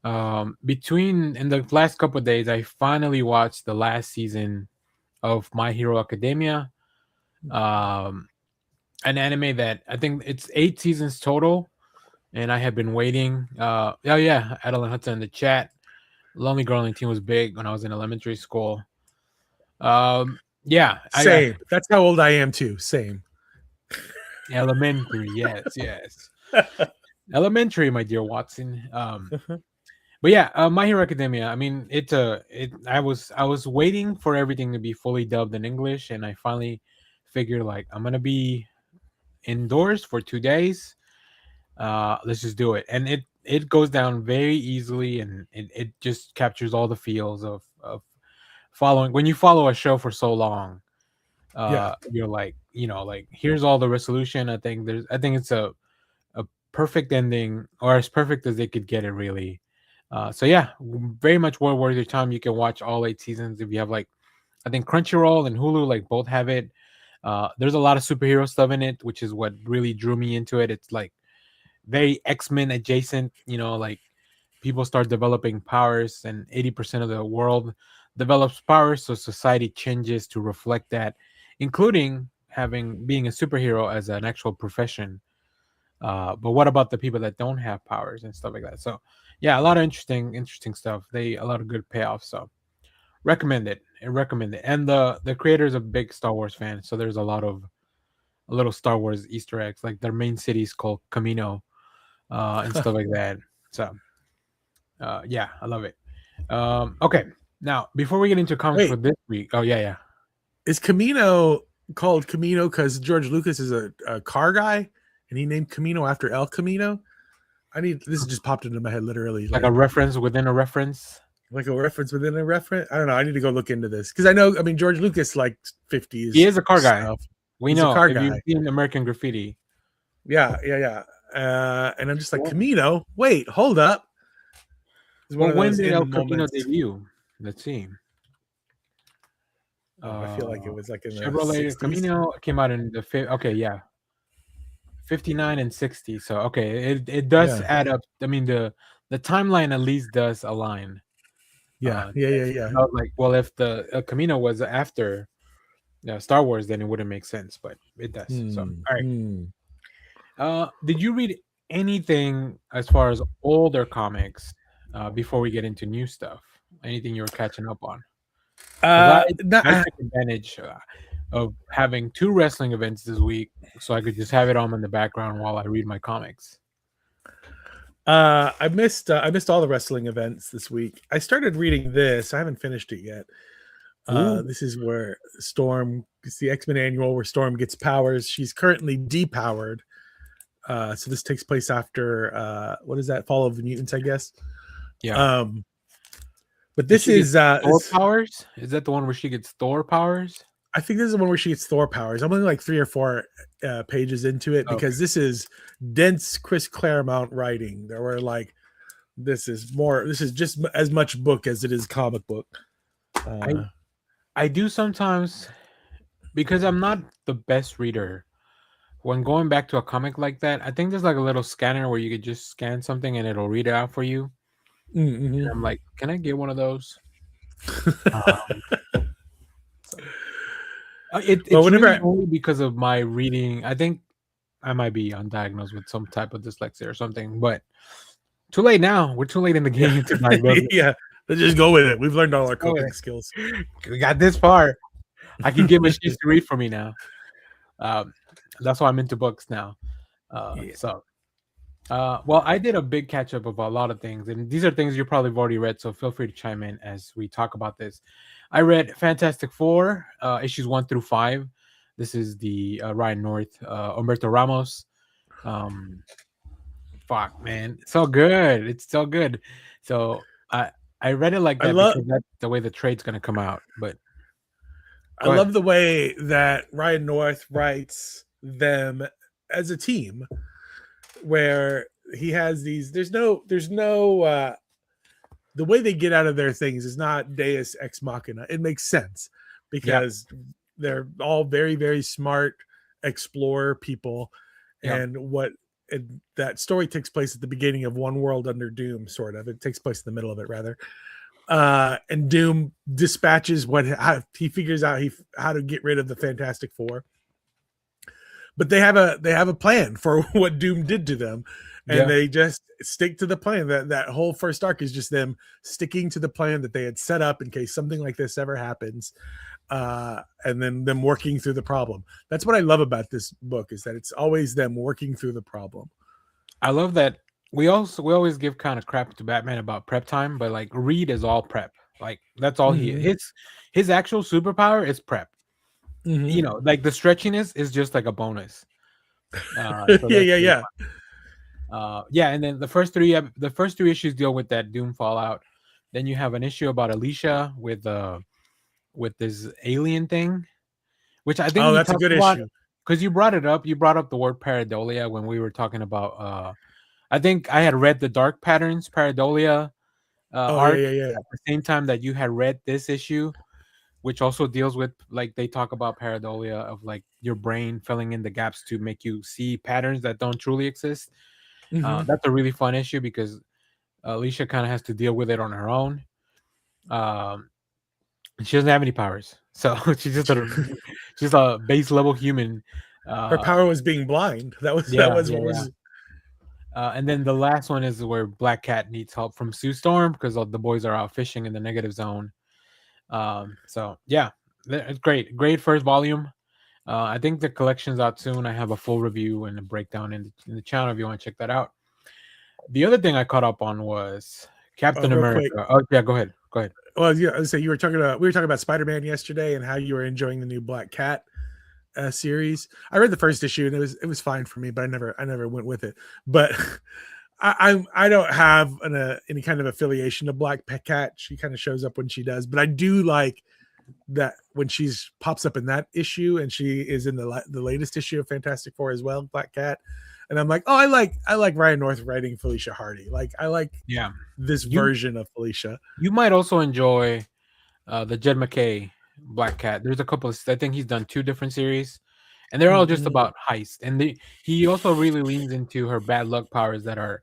In the last couple of days, I finally watched the last season of My Hero Academia, an anime that I think it's 8 seasons total, and I have been waiting. Adeline Hudson in the chat. Lonely Girl 19 was big when I was in elementary school. Same. That's how old I am too. Same. Elementary, yes. Elementary, my dear Watson. But yeah, My Hero Academia. I mean, I was waiting for everything to be fully dubbed in English, and I finally figured like I'm gonna be indoors for 2 days. Let's just do it, and it goes down very easily, and it just captures all the feels of following. When you follow a show for so long, Yeah. you're like, like here's all the resolution. I think it's a perfect ending, or as perfect as they could get it, really. So yeah, very much well worth your time. You can watch all 8 seasons if you have like, I think Crunchyroll and Hulu like both have it. There's a lot of superhero stuff in it, which is what really drew me into it. It's like very X-Men adjacent, like people start developing powers, and 80% of the world develops powers, so society changes to reflect that, including being a superhero as an actual profession. But what about the people that don't have powers and stuff like that? So yeah, a lot of interesting stuff. A lot of good payoffs. So recommend it. I recommend it. And the creator is a big Star Wars fan, so there's a little Star Wars Easter eggs. Like their main city is called Camino, and stuff like that. So yeah, I love it. Okay, now before we get into comics Wait. for this week, oh yeah, Is Camino called Camino because George Lucas is a car guy and he named Camino after El Camino? This just popped into my head literally. like a reference within a reference. Like a reference within a reference. I don't know. I need to go look into this because I know. I mean, George Lucas like 50s. He is a car guy. We He's know. a car If guy. you've seen American Graffiti. Yeah. And I'm just like, Camino. Wait, hold up. Well, when did El Camino debut? Let's see. I feel like it was like in the Chevrolet 60s. Camino came out in the 59 and 60. So okay, it does add up. I mean the timeline at least does align. Yeah. I was like, well, if the El Camino was after Star Wars, then it wouldn't make sense, but it does. So all right. Did you read anything as far as older comics before we get into new stuff? Anything you were catching up on? I took advantage of having 2 wrestling events this week, so I could just have it on in the background while I read my comics. I missed all the wrestling events this week. I started reading this. I haven't finished it yet. This is where Storm, it's the X-Men annual where Storm gets powers. She's currently depowered. So this takes place after what is that? Fall of the Mutants, I guess. Yeah. But this is Thor powers. Is that the one where she gets Thor powers? I think this is the one where she gets Thor powers. I'm only like 3 or 4 pages into it because this is dense Chris Claremont writing. There were like, this is just as much book as it is comic book. I do sometimes, because I'm not the best reader, when going back to a comic like that, I think there's like a little scanner where you could just scan something and it'll read it out for you. Mm-hmm. And I'm like, can I get one of those? It's really only because of my reading. I think I might be undiagnosed with some type of dyslexia or something, but too late now. We're too late in the game to diagnose it. Yeah, let's just go with it. We've learned all our coping skills. We got this far. I can get machines to read for me now. That's why I'm into books now. Well, I did a big catch up of a lot of things, and these are things you probably have already read, so feel free to chime in as we talk about this. I read Fantastic Four, issues 1 through 5. This is the Ryan North, Humberto Ramos. Fuck, man, it's so good. It's so good. So I read it like that because that's the way the trade's gonna come out. But I love the way that Ryan North writes them as a team, where he has these. There's no. The way they get out of their things is not Deus ex machina. It makes sense because they're all very, very smart explorer people, and that story takes place at the beginning of One World Under Doom. Sort of, it takes place in the middle of it, rather. And Doom dispatches how he figures out how to get rid of the Fantastic Four. But they have a plan for what Doom did to them, and they just stick to the plan. That whole first arc is just them sticking to the plan that they had set up in case something like this ever happens, and then them working through the problem. That's what I love about this book, is that it's always them working through the problem. I love that we always give kind of crap to Batman about prep time, but like Reed is all prep. Like that's all he Mhm. his actual superpower is prep. Mhm. You know, like the stretchiness is just like a bonus. So Yeah, that's yeah, really yeah. yeah, and then the first three issues deal with that Doom Fallout. Then you have an issue about Alicia with this alien thing, which I think Oh, we that's a talked good about issue. because you brought it up. You brought up the word pareidolia when we were talking about. I think I had read the Dark Patterns pareidolia Oh, yeah, arc yeah, yeah. at the same time that you had read this issue, which also deals with like they talk about pareidolia of like your brain filling in the gaps to make you see patterns that don't truly exist. Mhm. That's a really fun issue because Alicia kind of has to deal with it on her own. Um, she doesn't have any powers, so she's a base level human. Her Uh, power was being blind. That yeah, was yeah, what yeah. was. And then the last one is where Black Cat needs help from Sue Storm because the boys are out fishing in the negative zone. So yeah, it's great first volume. I think the collection's out soon. I have a full review and a breakdown in the channel if you want to check that out. The other thing I caught up on was Oh, Captain real quick. America. Oh yeah, go ahead. Go ahead. Well, yeah, I was saying we were talking about Spider-Man yesterday and how you were enjoying the new Black Cat series. I read the first issue and it was fine for me, but I never went with it. But I don't have any kind of affiliation to Black Cat. She kind of shows up when she does, but I do like that when she's pops up in that issue and she is in the latest issue of Fantastic Four as well, Black Cat. And I'm like, oh, I like Ryan North writing Felicia Hardy. Like I like Yeah, this you version of Felicia. you might also enjoy the Jed McKay Black Cat. There's a couple of I think he's done two different series, and they're all just Mhm. about heist. And he also really leans into her bad luck powers that are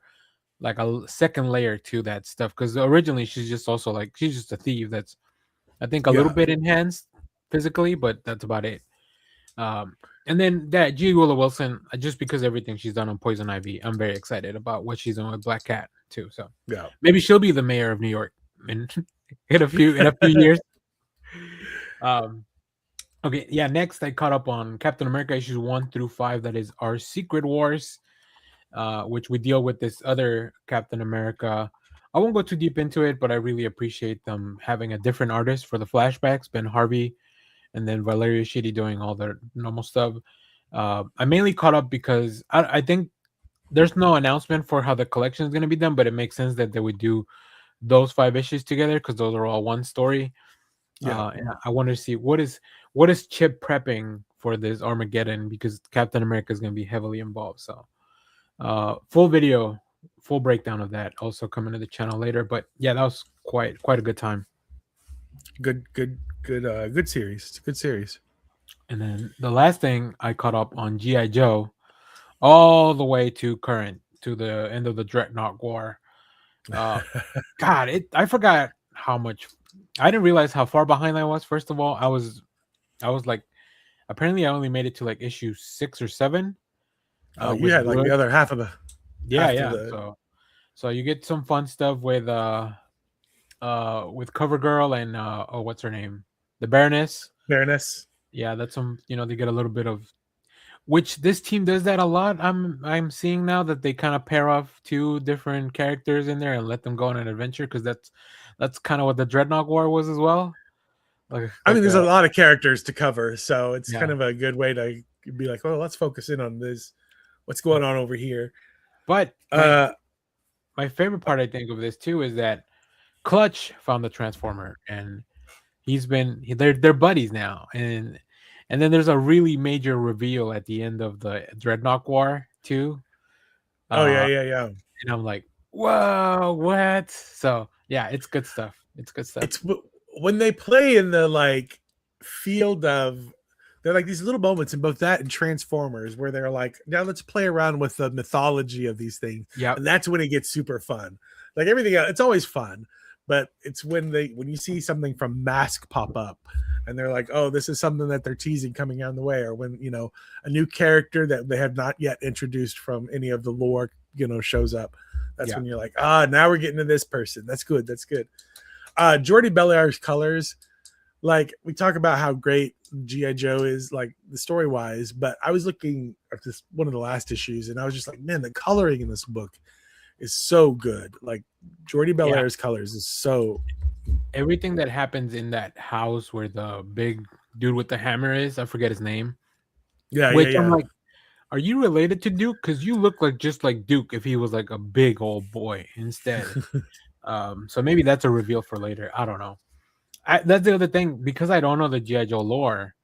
like a second layer to that stuff. Because originally she's just also like she's just a thief. That's I think a little Yeah. bit enhanced physically, but that's about it. Um, and then that G. Willow Wilson, just because everything she's done on Poison Ivy, I'm very excited about what she's doing with Black Cat too. So Yeah. maybe she'll be the mayor of New York in in a few years. Um, okay, yeah. Next, I caught up on Captain America issues 1 through 5. That is our Secret Wars, which we deal with this other Captain America. I won't go too deep into it, but I really appreciate them having a different artist for the flashbacks, Ben Harvey, and then Valeria Shitty doing all their normal stuff. I mainly caught up because I think there's no announcement for how the collection is going to be done, but it makes sense that they would do those 5 issues together because those are all one story. Yeah. And I want to see what is Chip prepping for this Armageddon because Captain America is going to be heavily involved. So, full video, full breakdown of that also coming to the channel later. But yeah, that was quite a good time. Good series. It's a good series. And then the last thing I caught up on GI Joe, all the way to current to the end of the Dreadnought War. Uh, God, I forgot how much. I didn't realize how far behind I was. First of all, I was like, apparently I only made it to like issue 6 or 7. Oh, you With had like Wood. the other half of the Yeah, after yeah. the So you get some fun stuff with CoverGirl and what's her name, the Baroness. Baroness. Yeah, that's some. They get a little bit of which this team does that a lot. I'm seeing now that they kind of pair off two different characters in there and let them go on an adventure because that's kind of what the Dreadnought War was as well. Like I mean, like there's a lot of characters to cover, so it's yeah. kind of a good way to be like, well, let's focus in on this. What's going on over here? But Uh, my favorite part I think of this too is that Clutch found the Transformer and they're buddies now and then there's a really major reveal at the end of the Dreadnought War too. oh yeah, Uh, yeah, yeah. and I'm like, whoa, what? So yeah, it's good stuff. It's good stuff. It's when they play in the like field of they're like these little moments in both that and Transformers where they're like, now let's play around with the mythology of these things. Yeah, And that's when it gets super fun. Like everything else, it's always fun, but it's when you see something from Mask pop up and they're like, oh, this is something that they're teasing coming down the way, or when a new character that they have not yet introduced from any of the lore shows up. That's when you're like, now we're getting to this person. That's good. Jordi Belair's colors, like we talk about how great G.I. Joe is, like the story wise, but I was looking at this one of the last issues and I was just like, man, the coloring in this book is so good. Like Jordi Belaire's colors is so. Everything that happens in that house where the big dude with the hammer is, I forget his name. Yeah, Which yeah, I'm yeah. like, are you related to Duke? Because you look like just like Duke if he was like a big old boy instead. So maybe that's a reveal for later. I don't know. That's the other thing, because I don't know the G.I. Joe lore.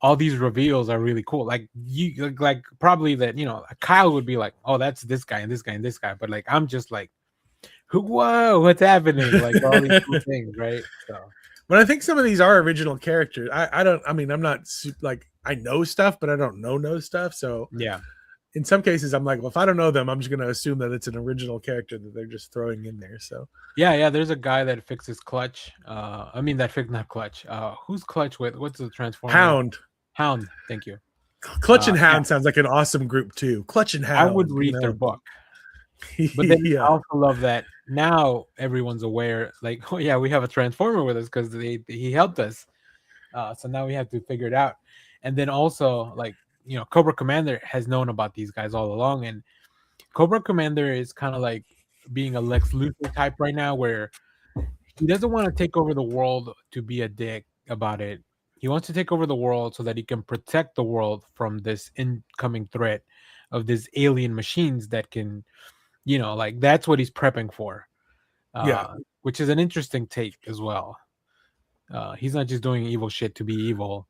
All these reveals are really cool. Like you, like probably that Kyle would be like, oh, that's this guy and this guy and this guy. But like I'm just like, whoa, what's happening? Like all these cool things, right? So. But I think some of these are original characters. I mean, I'm not like, I know stuff, but I don't know stuff. So yeah, in some cases, I'm like, well, if I don't know them, I'm just going to assume that it's an original character that they're just throwing in there. So yeah. There's a guy that fixes clutch. I mean that fix not clutch. Who's clutch with? What's the transformer? Hound. Thank you. Clutch and Hound sounds like an awesome group too. Clutch and Hound. I would read their book. But then I also love that now everyone's aware, like, oh yeah, we have a transformer with us because he helped us. So now we have to figure it out. And then also, like, Cobra Commander has known about these guys all along, and Cobra Commander is kind of like being a Lex Luthor type right now, where he doesn't want to take over the world to be a dick about it. He wants to take over the world so that he can protect the world from this incoming threat of these alien machines that can, like that's what he's prepping for. Which is an interesting take as well. He's not just doing evil shit to be evil.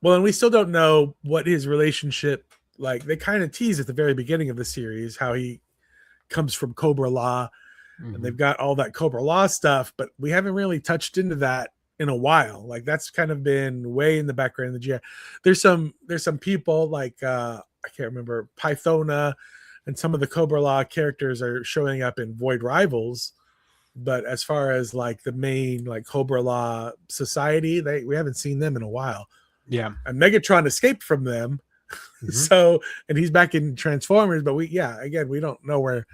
Well, and we still don't know what his relationship, like they kind of tease at the very beginning of the series how he comes from Cobra Law, and they've got all that Cobra Law stuff, but we haven't really touched into that in a while. Like that's kind of been way in the background of the GI. There's some people like I can't remember, Pythona and some of the Cobra Law characters are showing up in Void Rivals. But as far as like the main like Cobra Law society, we haven't seen them in a while. Yeah. And Megatron escaped from them. So, and he's back in Transformers, but we don't know where.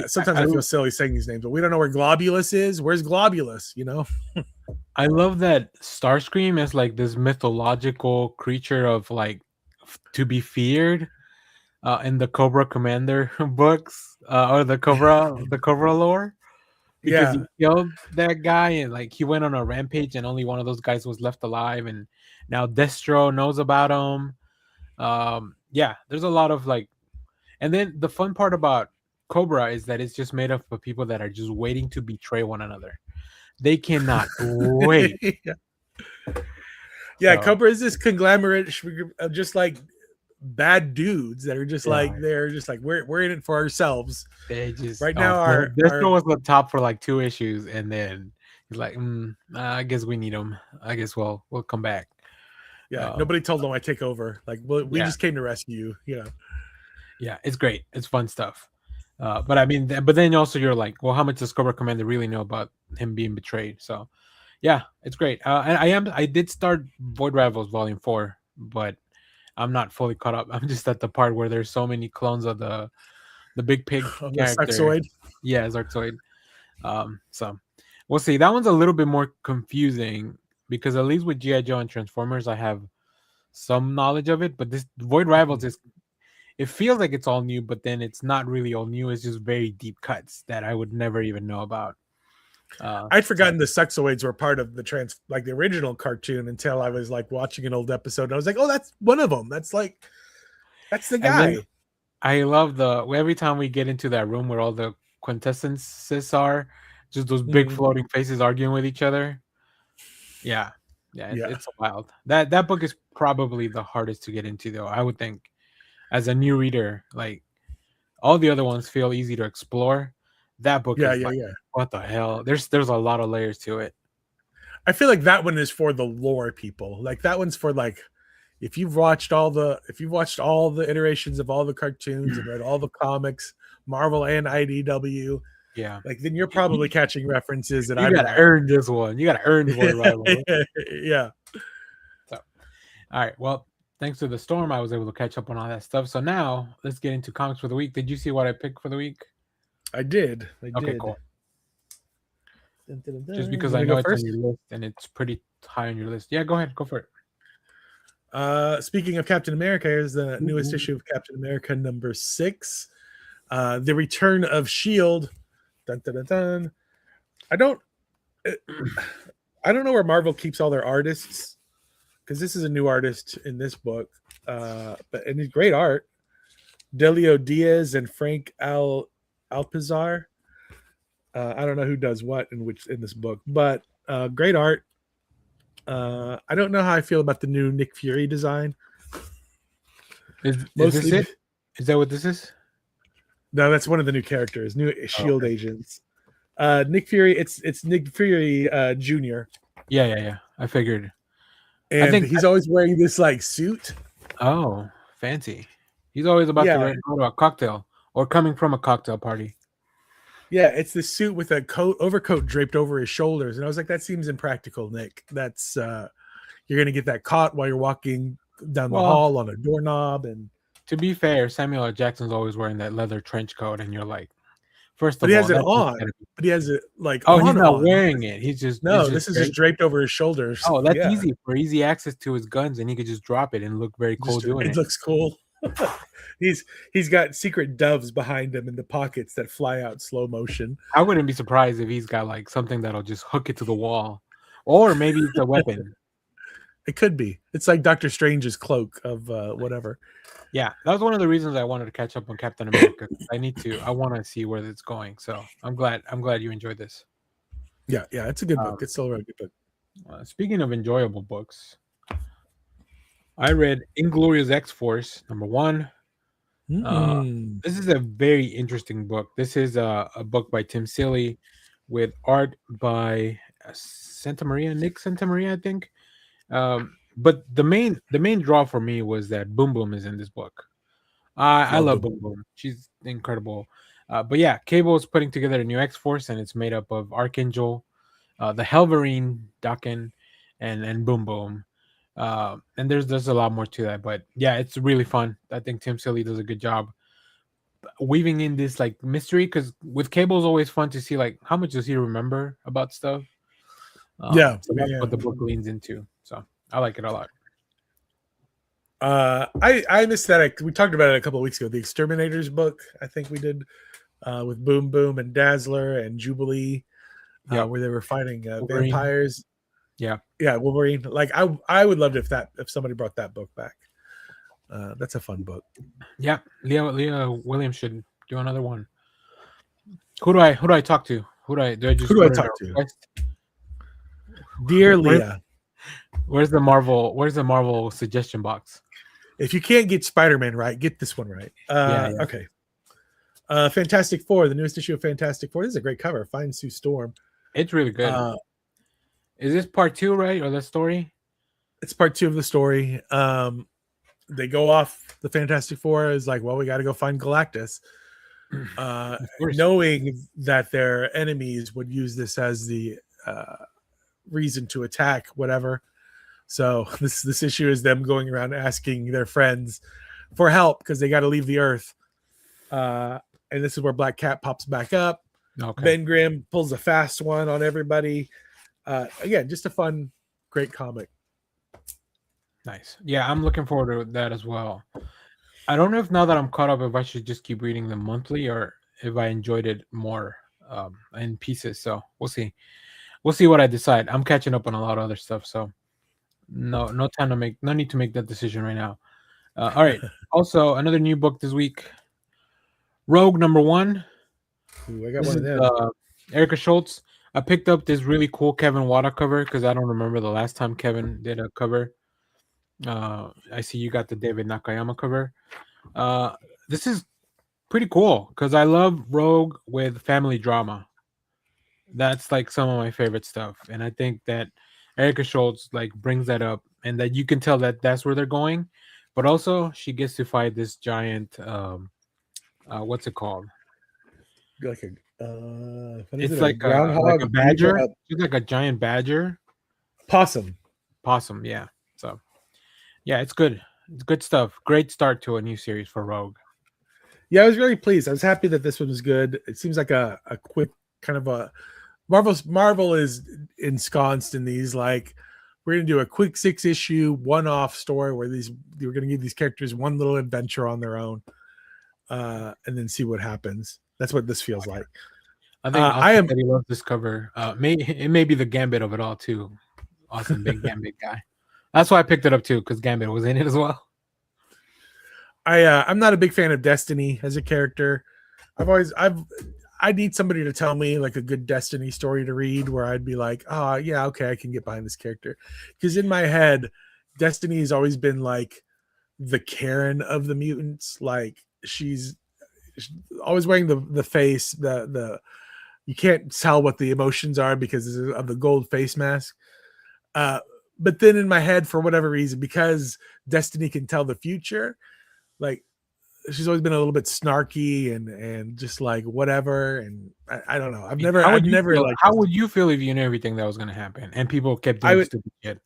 Sometimes I feel silly saying these names, but we don't know where Globulus is. Where's Globulus? I love that Starscream is like this mythological creature of like to be feared in the Cobra Commander books or the Cobra lore. Because he killed that guy and like he went on a rampage and only one of those guys was left alive, and now Destro knows about him. There's a lot of like, and then the fun part about Cobra is that it's just made up of people that are just waiting to betray one another. They cannot wait. So. Cobra is this conglomerate of just like bad dudes that are just they're just like we're in it for ourselves. They just now Destro was the top for like 2 issues, and then he's like, I guess we need him. I guess we'll come back. Nobody told them I take over. Like we just came to rescue you. Yeah, it's great. It's fun stuff. But I mean, but then also you're like, well, how much does Cobra Commander really know about him being betrayed? So, yeah, it's great. And I did start Void Rivals Volume 4, but I'm not fully caught up. I'm just at the part where there's so many clones of the big pig character. Zarkzoid. Yeah, Zarkzoid. So we'll see. That one's a little bit more confusing because at least with G.I. Joe and Transformers, I have some knowledge of it. But this Void Rivals it feels like it's all new, but then it's not really all new. It's just very deep cuts that I would never even know about. I'd forgotten the Suxoids were part of the the original cartoon until I was like watching an old episode. And I was like, oh, that's one of them. That's the guy. I love every time we get into that room where all the quintessences are, just those big floating faces arguing with each other. Yeah. It's wild. That book is probably the hardest to get into, though. I would think, as a new reader, like all the other ones feel easy to explore. That book is what the hell? There's a lot of layers to it. I feel like that one is for the lore people. Like that one's for like if you've watched all the iterations of all the cartoons and read all the comics, Marvel and IDW. Yeah. Like then you're probably catching references that you gotta earn this one. You gotta earn Void Rival. Yeah. So all right. Well, thanks to the storm, I was able to catch up on all that stuff. So now let's get into comics for the week. Did you see what I picked for the week? I did. Okay, cool. Just because I know it's on your list and it's pretty high on your list. Yeah, go ahead. Go for it. Speaking of Captain America, here's the newest issue of Captain America number 6. The Return of Shield. Dun, dun, dun, dun. I don't know where Marvel keeps all their artists, because this is a new artist in this book, and it's great art. Delio Diaz and Frank Alpizar. I don't know who does what in this book, but great art. I don't know how I feel about the new Nick Fury design. Is this it? Is that what this is? No, that's one of the new characters, new Shield agents. Nick Fury, it's Nick Fury Jr. Yeah. I figured. And I think he's always wearing this like suit. Oh, fancy. He's always about to go to a cocktail or coming from a cocktail party. Yeah, it's the suit with a overcoat draped over his shoulders. And I was like, that seems impractical, Nick. That's you're gonna get that caught while you're walking down the hall on a doorknob. And to be fair, Samuel L. Jackson's always wearing that leather trench coat, and you're like, first of all, he has it on. But he has it like he's not wearing it. He's just this is just draped over his shoulders. Oh, that's easy for easy access to his guns, and he could just drop it and look very cool doing it. It looks cool. He's got secret doves behind him in the pockets that fly out slow motion. I wouldn't be surprised if he's got like something that'll just hook it to the wall, or maybe it's a weapon. It could be. It's like Doctor Strange's cloak of whatever. Yeah, that was one of the reasons I wanted to catch up on Captain America. I want to see where it's going. So I'm glad you enjoyed this. Yeah, it's a good book. It's still a really good book. Speaking of enjoyable books, I read Inglorious X-Force #1. This is a very interesting book. This is a book by Tim Seeley with art by Nick Santamaria, I think. But the main draw for me was that Boom Boom is in this book. I love Boom Boom. She's incredible. But yeah, Cable is putting together a new X-Force, and it's made up of Archangel, the Helverine, Daken, and Boom Boom. And there's a lot more to that, but yeah, it's really fun. I think Tim Seeley does a good job weaving in this like mystery, because with Cable, it's always fun to see like how much does he remember about stuff. So that's what the book leans into. So I like it a lot. I missed that. We talked about it a couple of weeks ago. The Exterminators book, I think we did with Boom Boom and Dazzler and Jubilee, where they were fighting vampires. Yeah, Wolverine. Like I would love it if somebody brought that book back. That's a fun book. Yeah, Leah Williams should do another one. Who do I talk to? Who do I talk to? Dear Leah, where's the Marvel suggestion box? If you can't get Spider-Man right, get this one right. Okay. Fantastic Four, the newest issue of Fantastic Four. This is a great cover. Find Sue Storm. It's really good. Is this part 2, right, or the story? It's part 2 of the story. They go off. The Fantastic Four is like, well, we got to go find Galactus, knowing that their enemies would use this as the reason to attack whatever. So this issue is them going around asking their friends for help because they got to leave the Earth. And this is where Black Cat pops back up. Okay. Ben Grimm pulls a fast one on everybody. Again, just a fun, great comic. Nice. Yeah, I'm looking forward to that as well. I don't know if now that I'm caught up, if I should just keep reading them monthly or if I enjoyed it more in pieces. So we'll see. We'll see what I decide. I'm catching up on a lot of other stuff, so no need to make that decision right now. All right. Also, another new book this week, Rogue #1. Ooh, I got one of them. Erica Schultz. I picked up this really cool Kevin Wada cover because I don't remember the last time Kevin did a cover. I see you got the David Nakayama cover. This is pretty cool because I love Rogue with family drama. That's like some of my favorite stuff, and I think that Erica Schultz like brings that up, and that you can tell that that's where they're going. But also, she gets to fight this giant. What's it called? Like it's like a badger. It's like a giant badger. Possum, yeah. So, yeah, it's good. It's good stuff. Great start to a new series for Rogue. Yeah, I was really pleased. I was happy that this one was good. It seems like a quick kind of a Marvel is ensconced in these like we're gonna do a quick 6-issue one-off story where we're gonna give these characters one little adventure on their own. and then see what happens. That's what this feels like. I think I am. Austin said he loves this cover. It may be the Gambit of it all too. Austin, big Gambit guy. That's why I picked it up too, because Gambit was in it as well. I'm not a big fan of Destiny as a character. I need somebody to tell me like a good Destiny story to read where I'd be like, oh yeah, okay, I can get behind this character. Because in my head, Destiny has always been like the Karen of the mutants. Like she's always wearing the face, the you can't tell what the emotions are because of the gold face mask. But then in my head, for whatever reason, because Destiny can tell the future, like she's always been a little bit snarky and just like whatever. And I don't know. I've never like. How would you feel if you knew everything that was going to happen and people kept doing stupid shit?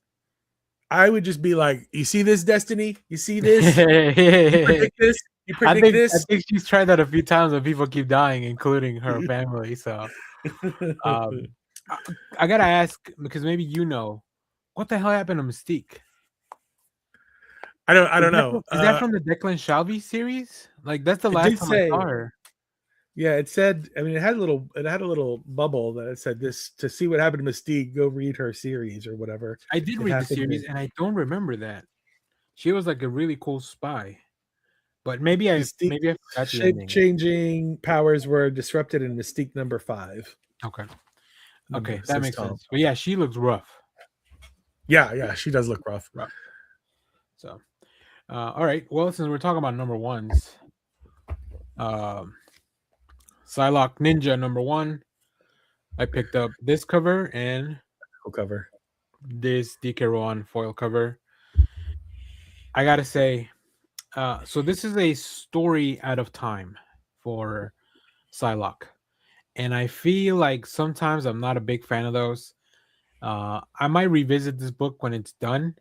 I would just be like, you see this, Destiny? You see this? You predict this? You predict this? I think she's tried that a few times and people keep dying, including her family. So I got to ask, because maybe you know, what the hell happened to Mystique? I don't know. Is that from the Declan Shalvey series? Like that's the last time I saw her. Yeah, it said. I mean, it had a little bubble that it said this to see what happened to Mystique. Go read her series or whatever. I did read the series, and I don't remember that. She was like a really cool spy, but maybe I forgot the shape-changing powers were disrupted in Mystique number 5. Okay, that makes sense. But yeah, she looks rough. Yeah, she does look rough. So. All right. Well, since we're talking about number ones, Psylocke Ninja number 1. I picked up this cover and this DK Rowan foil cover. I gotta say, so this is a story out of time for Psylocke, and I feel like sometimes I'm not a big fan of those. I might revisit this book when it's done.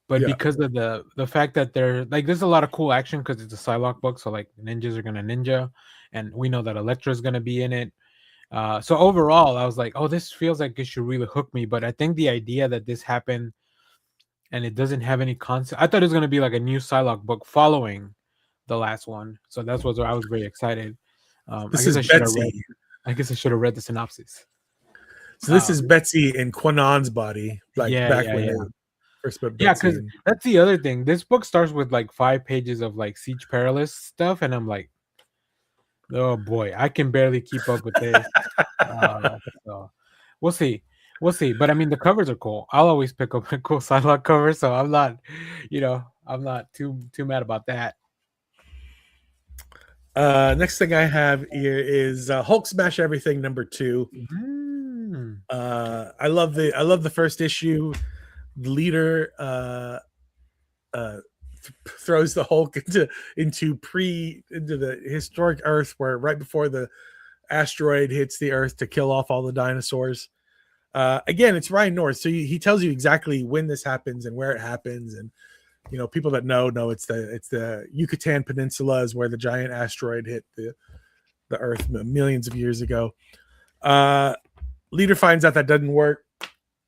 But because of the fact that they're like, there's a lot of cool action because it's a Psylocke book, so like ninjas are gonna ninja, and we know that Elektra's gonna be in it. So overall, I was like, oh, this feels like it should really hook me. But I think the idea that this happened and it doesn't have any concept, I thought it was gonna be like a new Psylocke book following the last one. So that's what I was very excited. I guess I should have read the synopsis. So this is Betsy in Quanon's body, like because that's the other thing. This book starts with like 5 pages of like Siege Perilous stuff, and I'm like, oh boy, I can barely keep up with this. So we'll see. But I mean, the covers are cool. I'll always pick up a cool Psylocke cover, so I'm not too mad about that. Next thing I have here is Hulk Smash Everything number 2. I love the first issue. The leader throws the Hulk into the historic Earth, where right before the asteroid hits the Earth to kill off all the dinosaurs. Again, it's Ryan North, so he tells you exactly when this happens and where it happens, and people that know it's the Yucatan Peninsula is where the giant asteroid hit the Earth millions of years ago. Leader finds out that doesn't work.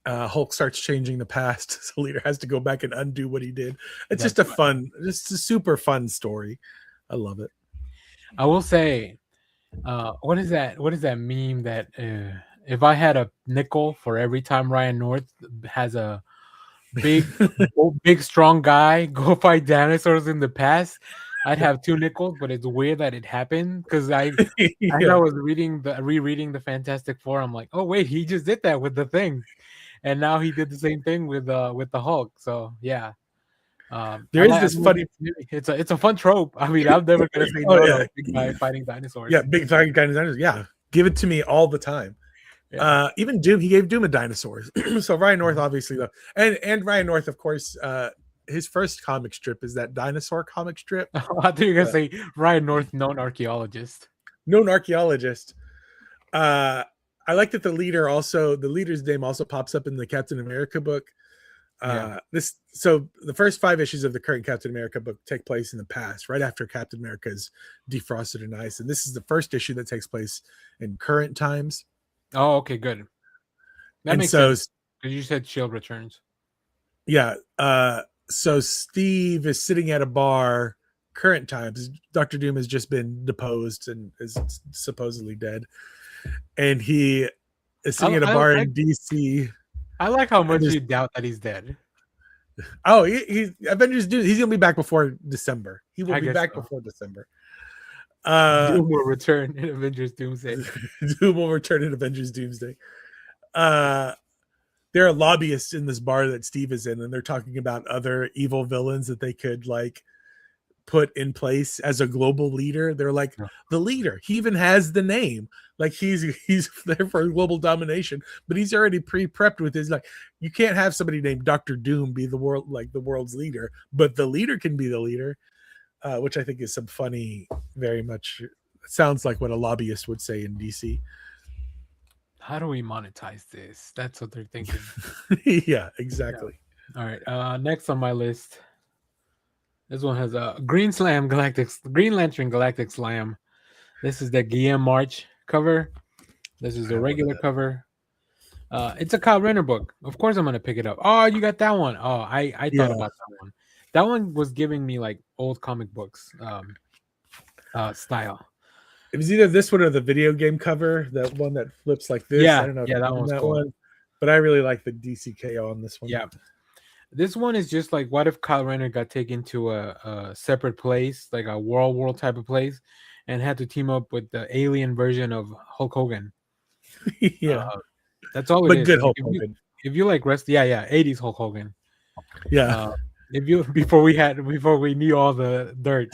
Hulk starts changing the past, so Leader has to go back and undo what he did. It's just a super fun story. I love it. I will say, what is that meme that if I had a nickel for every time Ryan North has a big strong guy go fight dinosaurs in the past, I'd have 2 nickels. But it's weird that it happened because I was rereading the Fantastic Four. I'm like, oh wait, he just did that with the thing. And now he did the same thing with the Hulk. So yeah, funny. It's a fun trope. I mean, I'm never gonna say no to a big guy fighting dinosaurs. Yeah, big fighting dinosaurs. Yeah, give it to me all the time. Yeah. Even Doom, he gave Doom a dinosaur. So Ryan North, obviously, and Ryan North, of course, his first comic strip is that dinosaur comic strip. I thought you were gonna say Ryan North, known archaeologist. I like that the leader's name also pops up in the Captain America book. So the first 5 issues of the current Captain America book take place in the past, right after Captain America is defrosted in ice, and this is the first issue that takes place in current times. Oh, okay, good. That makes sense because you said Shield returns. Yeah. So Steve is sitting at a bar. current times. Dr. Doom has just been deposed and is supposedly dead, and he is sitting at a bar in DC. I like how much you doubt that he's dead. Oh, he Avengers Doom. He's gonna be back before December. He will be back before December. Doom will return in Avengers Doomsday. Doom will return in Avengers Doomsday. There are lobbyists in this bar that Steve is in, and they're talking about other evil villains that they could like put in place as a global leader. They're like, the leader. He even has the name. Like he's there for global domination, but he's already pre-prepped with his like. You can't have somebody named Dr. Doom be the world's leader, but the leader can be the leader, which I think is some funny. Very much sounds like what a lobbyist would say in DC. How do we monetize this? That's what they're thinking. Yeah, exactly. Yeah. All right. Next on my list, this one has a Green Lantern Galactic Slam. This is the Guillaume March cover. This is the regular cover. It's a Kyle Rayner book. Of course, I'm gonna pick it up. Oh, you got that one. Oh, I thought about that one. That one was giving me like old comic books style. It was either this one or the video game cover, that one that flips like this. Yeah, I don't know. Yeah, that one's cool. One, but I really like the DCKO on this one. Yeah. This one is just like, what if Kyle Rayner got taken to a separate place, like a world type of place, and had to team up with the alien version of Hulk Hogan? Yeah. That's all it but is. Good Hulk Hogan. If you like wrestling, 80s Hulk Hogan. Yeah. Before we knew all the dirt.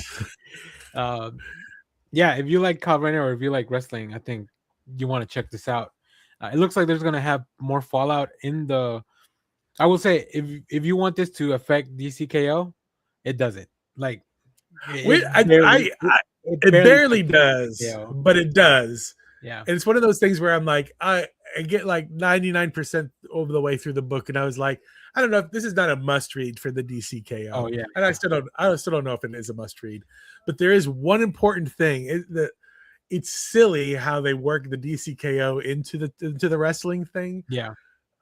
If you like Kyle Rayner or if you like wrestling, I think you want to check this out. It looks like there's gonna have more fallout in the. I will say, if you want this to affect DCKO, it doesn't. Like, it barely does, but it does. Yeah, and it's one of those things where I'm like, I get like 99% over the way through the book, and I was like, I don't know if this is not a must read for the DCKO. Oh yeah, and I still don't know if it is a must read, but there is one important thing that it's silly how they work the DCKO into the wrestling thing. Yeah.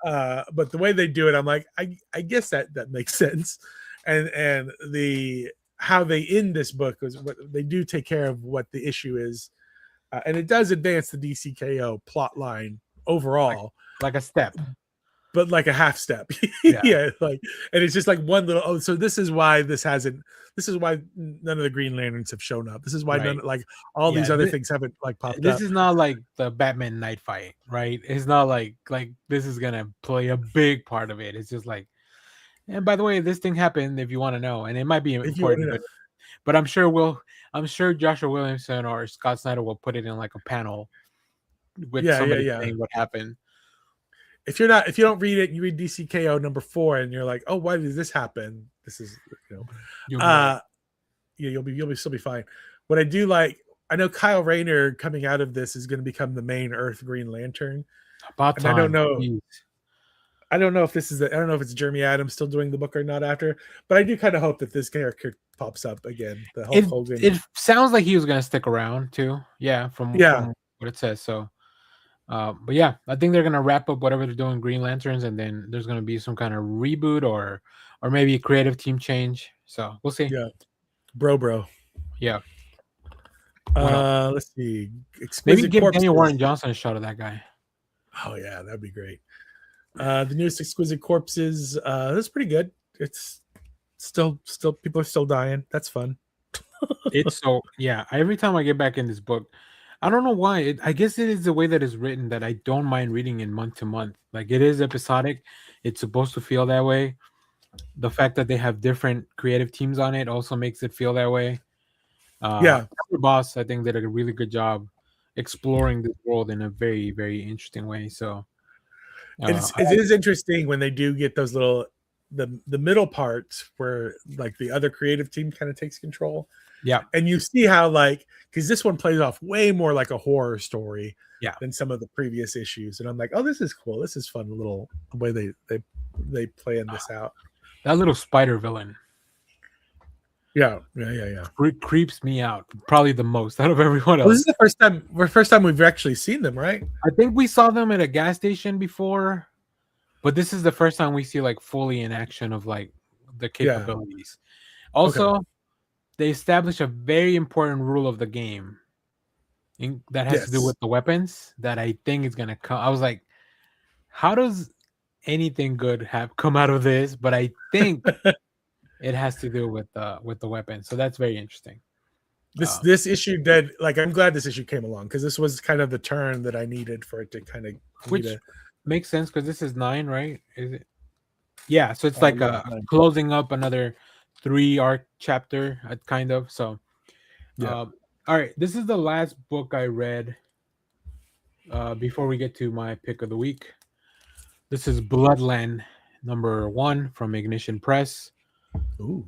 But the way they do it, I'm like, I guess that makes sense. And the how they end this book is what they do take care of what the issue is. And it does advance the DCKO plot line overall. Like a step. But like a half step. Yeah. Like, and it's just like one little, so this is why none of the Green Lanterns have shown up. This is why these other things haven't like popped up. This is not like the Batman night fight, right? It's not like this is gonna play a big part of it. It's just like, and by the way, this thing happened if you want to know, and it might be important, but I'm sure Joshua Williamson or Scott Snyder will put it in like a panel with somebody saying what happened. If you don't read it, you read DCKO number 4, and you're like, oh, why did this happen? This is, you'll still be fine. What I do like, I know Kyle Rayner coming out of this is going to become the main Earth Green Lantern. About time. I don't know. I don't know if it's Jeremy Adams still doing the book or not after, but I do kind of hope that this character pops up again. The Hulk Hogan. It sounds like he was going to stick around too. Yeah, from what it says. So. But yeah, I think they're gonna wrap up whatever they're doing Green Lanterns, and then there's gonna be some kind of reboot or maybe a creative team change. So we'll see. Yeah, bro. Yeah. Let's see. Maybe give Daniel Warren Johnson a shot of that guy. Oh yeah, that'd be great. The newest Exquisite Corpses. That's pretty good. It's still people are still dying. That's fun. Every time I get back in this book, I don't know why. I guess it is the way that it's written that I don't mind reading in month to month. Like, it is episodic. It's supposed to feel that way. The fact that they have different creative teams on it also makes it feel that way. Boss, I think, did a really good job exploring this world in a very, very interesting way. So it is interesting when they do get those little the middle parts where like the other creative team kind of takes control. Yeah. And you see how, like, because this one plays off way more like a horror story than some of the previous issues. And I'm like, oh, this is cool. This is fun, little way they plan this out. That little spider villain. Yeah. Creeps me out probably the most out of everyone else. Well, this is the first time we've actually seen them, right? I think we saw them at a gas station before, but this is the first time we see like fully in action of like the capabilities. Also, they establish a very important rule of the game that has to do Yes. with the weapons that I think is gonna come. I was like, how does anything good have come out of this? But I think it has to do with the weapons. So that's very interesting. This issue did, like, I'm glad this issue came along because this was kind of the turn that I needed for it to kind of Which makes sense because this is 9, right? Is it? Yeah, so it's like yeah, a 9. closing up another 3 arc chapter, kind of. So, Yeah. all right, this is the last book I read before we get to my pick of the week. This is Bloodland #1 from Ignition Press. Ooh.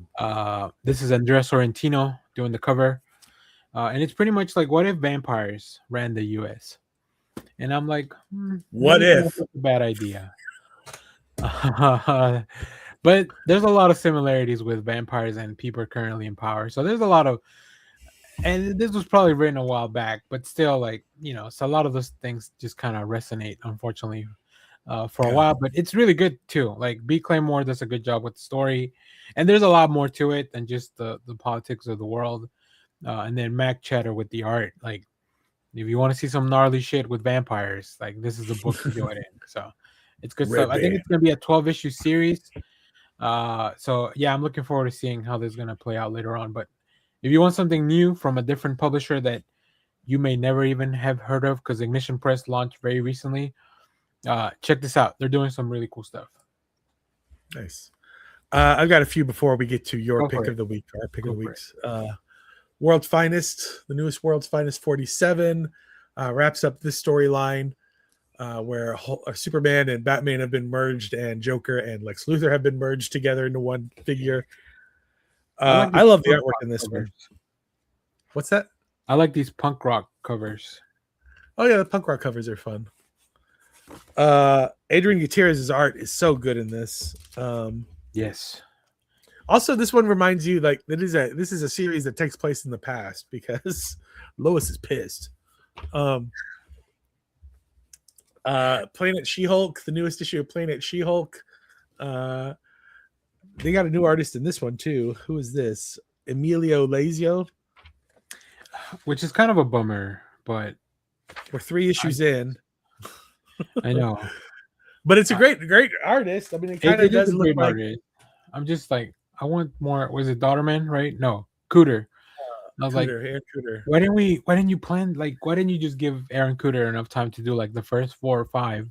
This is Andrea Sorrentino doing the cover. And it's pretty much like, what if vampires ran the U.S.? And I'm like, What if? that's a bad idea. But there's a lot of similarities with vampires and people currently in power. So there's a lot of, and this was probably written a while back, but still, like, so a lot of those things just kind of resonate, unfortunately, for a while. But it's really good too. Like, B. Claymore does a good job with the story, and there's a lot more to it than just the politics of the world. And then Mac Cheddar with the art. Like, if you want to see some gnarly shit with vampires, like, this is the book to do it in. So it's good stuff. I think it's gonna be a 12-issue series. So yeah, I'm looking forward to seeing how this is gonna play out later on. But if you want something new from a different publisher that you may never even have heard of, because Ignition Press launched very recently, check this out. They're doing some really cool stuff. Nice. I've got a few before we get to your Go pick for of it. the week. Our pick Go of the for week's World's Finest, the newest World's Finest 47, wraps up this storyline where Superman and Batman have been merged, and Joker and Lex Luthor have been merged together into one figure. I love the artwork in this one. What's that? I like these punk rock covers. Oh yeah, the punk rock covers are fun. Adrian Gutierrez's art is so good in this. Yes. Also, this one reminds you, like, this is a series that takes place in the past because Lois is pissed. Planet She-Hulk, the newest issue of Planet She-Hulk. They got a new artist in this one too. Who is this? Emilio Lazio. Which is kind of a bummer, but we're 3 issues in. I know. But it's a great artist. I mean, it kind of does look like artist. I'm just like, I want more. Was it Daughterman, right? No, Cooter. I was Cooter, like, Aaron Cooter. why didn't you plan, like, why didn't you just give Aaron Cooter enough time to do like the first 4 or 5,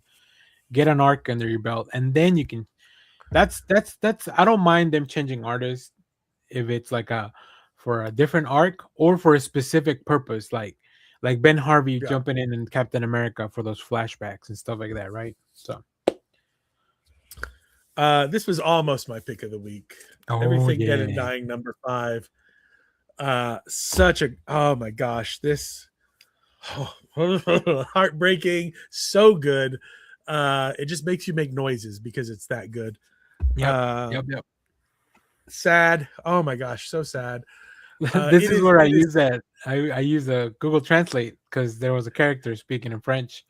get an arc under your belt, and then you can. That's I don't mind them changing artists if it's like for a different arc or for a specific purpose, like Ben Harvey jumping in Captain America for those flashbacks and stuff like that, right? So this was almost my pick of the week. Everything Dead and Dying #5. Oh my gosh, this heartbreaking, so good. It just makes you make noises because it's that good. Yep. Sad. Oh my gosh, so sad. This is where I use that. I use a Google Translate because there was a character speaking in French,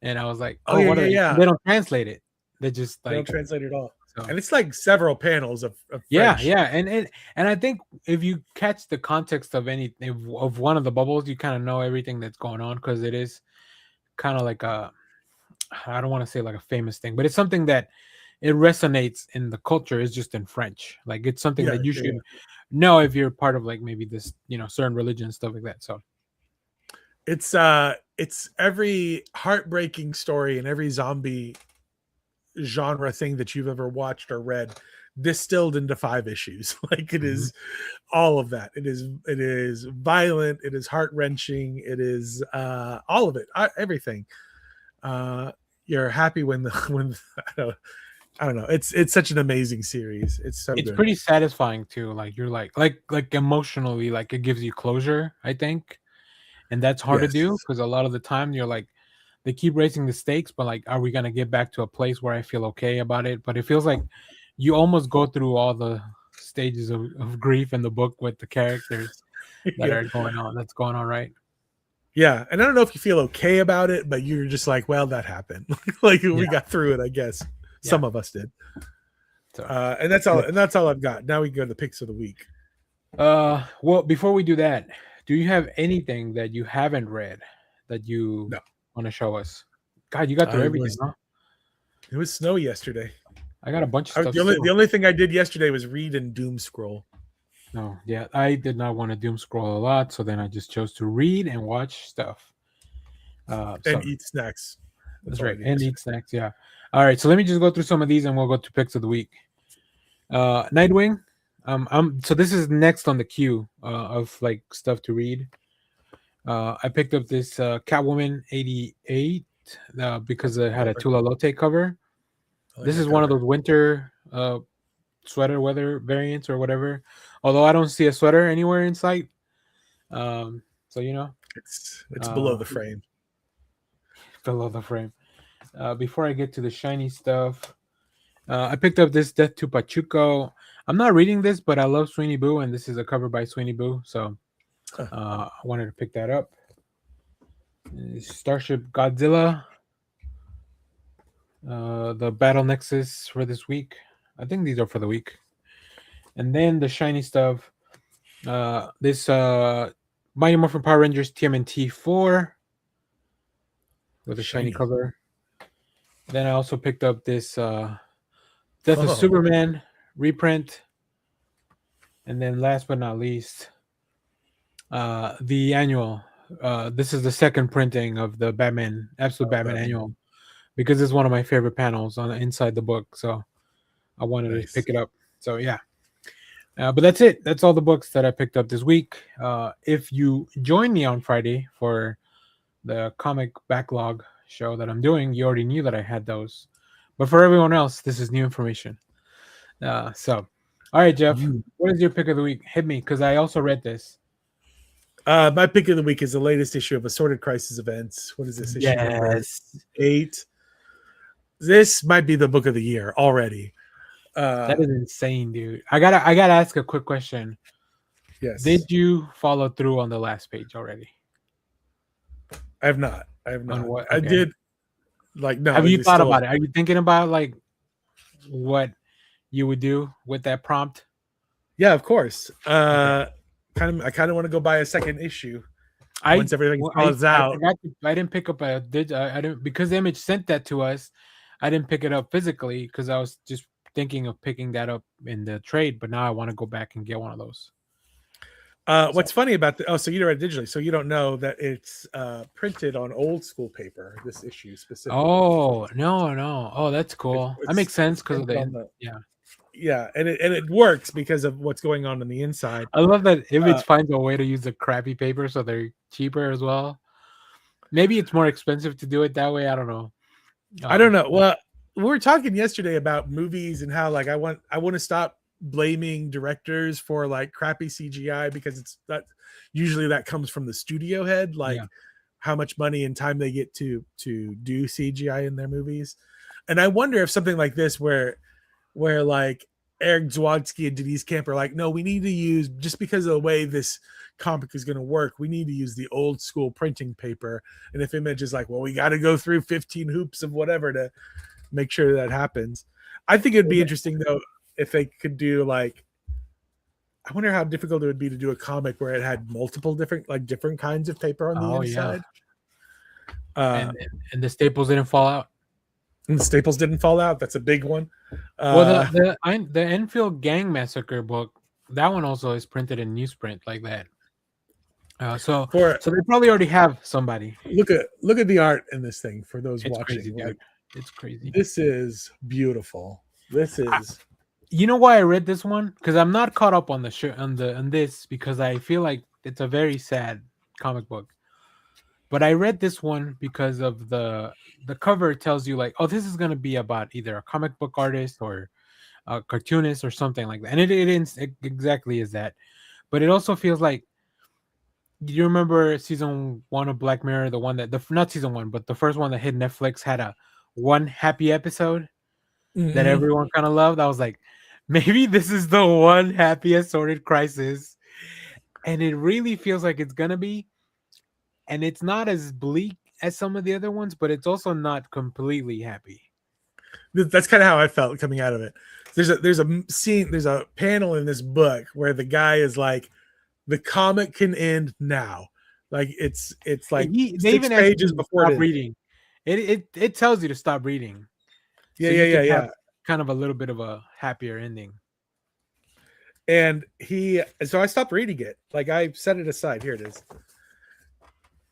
and I was like, yeah. They don't translate it. They just like, they don't translate it all. So. And it's like several panels of French. Yeah, and I think if you catch the context of of one of the bubbles, you kind of know everything that's going on, because it is kind of like I don't want to say like a famous thing, but it's something that it resonates in the culture. Is just in French. Like, it's something that you should know if you're part of, like, maybe this, certain religion, stuff like that. So it's every heartbreaking story and every zombie genre thing that you've ever watched or read distilled into 5 issues. Like, it is all of that. It is violent, it is heart-wrenching, it is all of it, everything. You're happy when I don't know. It's such an amazing series. It's good. Pretty satisfying too. Like, you're like emotionally, like, it gives you closure, I think. And that's hard to do, because a lot of the time you're like, they keep raising the stakes, but like, are we going to get back to a place where I feel okay about it? But it feels like you almost go through all the stages of grief in the book with the characters that are going on. That's going on, right? Yeah. And I don't know if you feel okay about it, but you're just like, well, that happened. Like, we got through it, I guess. Yeah. Some of us did. So, and that's all. And that's all I've got. Now we can go to the picks of the week. Well, before we do that, do you have anything that you haven't read that you No. want to show us? God, you got through everything, huh? It was snowy yesterday. I got a bunch of stuff. The only thing I did yesterday was read and doom scroll. No, yeah, I did not want to doom scroll a lot, so then I just chose to read and watch stuff. And eat snacks. That's right, and eat snacks. Yeah. All right, so let me just go through some of these, and we'll go to picks of the week. Nightwing. So this is next on the queue of like stuff to read. I picked up this Catwoman 88 because it had a Tula Lotte cover. This is one of those winter sweater weather variants or whatever. Although I don't see a sweater anywhere in sight. So it's below the frame. Below the frame. Before I get to the shiny stuff, I picked up this Death to Pachuco. I'm not reading this, but I love Sweeney Boo, and this is a cover by Sweeney Boo, so I wanted to pick that up. Starship Godzilla, the Battle Nexus for this week. I think these are for the week. And then the shiny stuff. This Mighty Morphin Power Rangers TMNT 4 with a shiny cover. Then I also picked up this Death of Superman reprint. And then last but not least, the annual. This is the second printing of the Batman, Absolute Batman annual, because it's one of my favorite panels on inside the book. So I wanted to pick it up. So yeah. But that's it. That's all the books that I picked up this week. If you join me on Friday for the comic backlog show that I'm doing, you already knew that I had those. But for everyone else, this is new information. So, all right, Jeff, what is your pick of the week? Hit me, because I also read this. My pick of the week is the latest issue of Assorted Crisis Events. What is this issue? Number 8. This might be the book of the year already. That is insane, dude. I gotta ask a quick question. Yes. Did you follow through on the last page already? I have not. Okay. I did. No. Have you thought about it? Are you thinking about like what you would do with that prompt? Yeah, of course. I kind of want to go buy a second issue once everything falls out. I didn't pick up I didn't, because Image sent that to us. I didn't pick it up physically because I was just thinking of picking that up in the trade, but now I want to go back and get one of those. What's funny about so you read it digitally, so you don't know that it's printed on old school paper. This issue specifically. Oh no! Oh, that's cool. That makes sense because of yeah, and it works because of what's going on the inside. I love that Image finds a way to use the crappy paper so they're cheaper as well. Maybe it's more expensive to do it that way. I don't know. I don't know. Well, we were talking yesterday about movies and how like I want to stop blaming directors for like crappy CGI because it's that usually that comes from the studio head, like how much money and time they get to do CGI in their movies. And I wonder if something like this where like Eric Zdarsky and Denise Camp are like, no, we need to use, just because of the way this comic is going to work, we need to use the old school printing paper. And if Image is like, well, we got to go through 15 hoops of whatever to make sure that happens. I think it'd be interesting though if they could do like, I wonder how difficult it would be to do a comic where it had multiple different kinds of paper on the inside. And the staples didn't fall out. And the staples didn't fall out. That's a big one. Well, the Enfield Gang Massacre book, that one also is printed in newsprint like that. So they probably already have somebody. Look at the art in this thing for those watching. Crazy, dude. It's crazy. This is beautiful. This is. You know why I read this one? Because I'm not caught up on this because I feel like it's a very sad comic book. But I read this one because of the cover tells you like, oh, this is gonna be about either a comic book artist or a cartoonist or something like that, and it exactly is that. But it also feels like, do you remember season 1 of Black Mirror, the one that not season 1, but the first one that hit Netflix had a one happy episode that everyone kind of loved? I was like, maybe this is the one happy Assorted Crisis, and it really feels like it's gonna be. And it's not as bleak as some of the other ones, but it's also not completely happy. That's kind of how I felt coming out of it. there's a scene, there's a panel in this book where the guy is like, the comic can end now. Like it's like they 6 even ask you pages to before stop it ends. reading. It tells you to stop reading. Yeah, So yeah, you yeah, can yeah. have kind of a little bit of a happier ending. And so I stopped reading it. Like I set it aside. Here it is.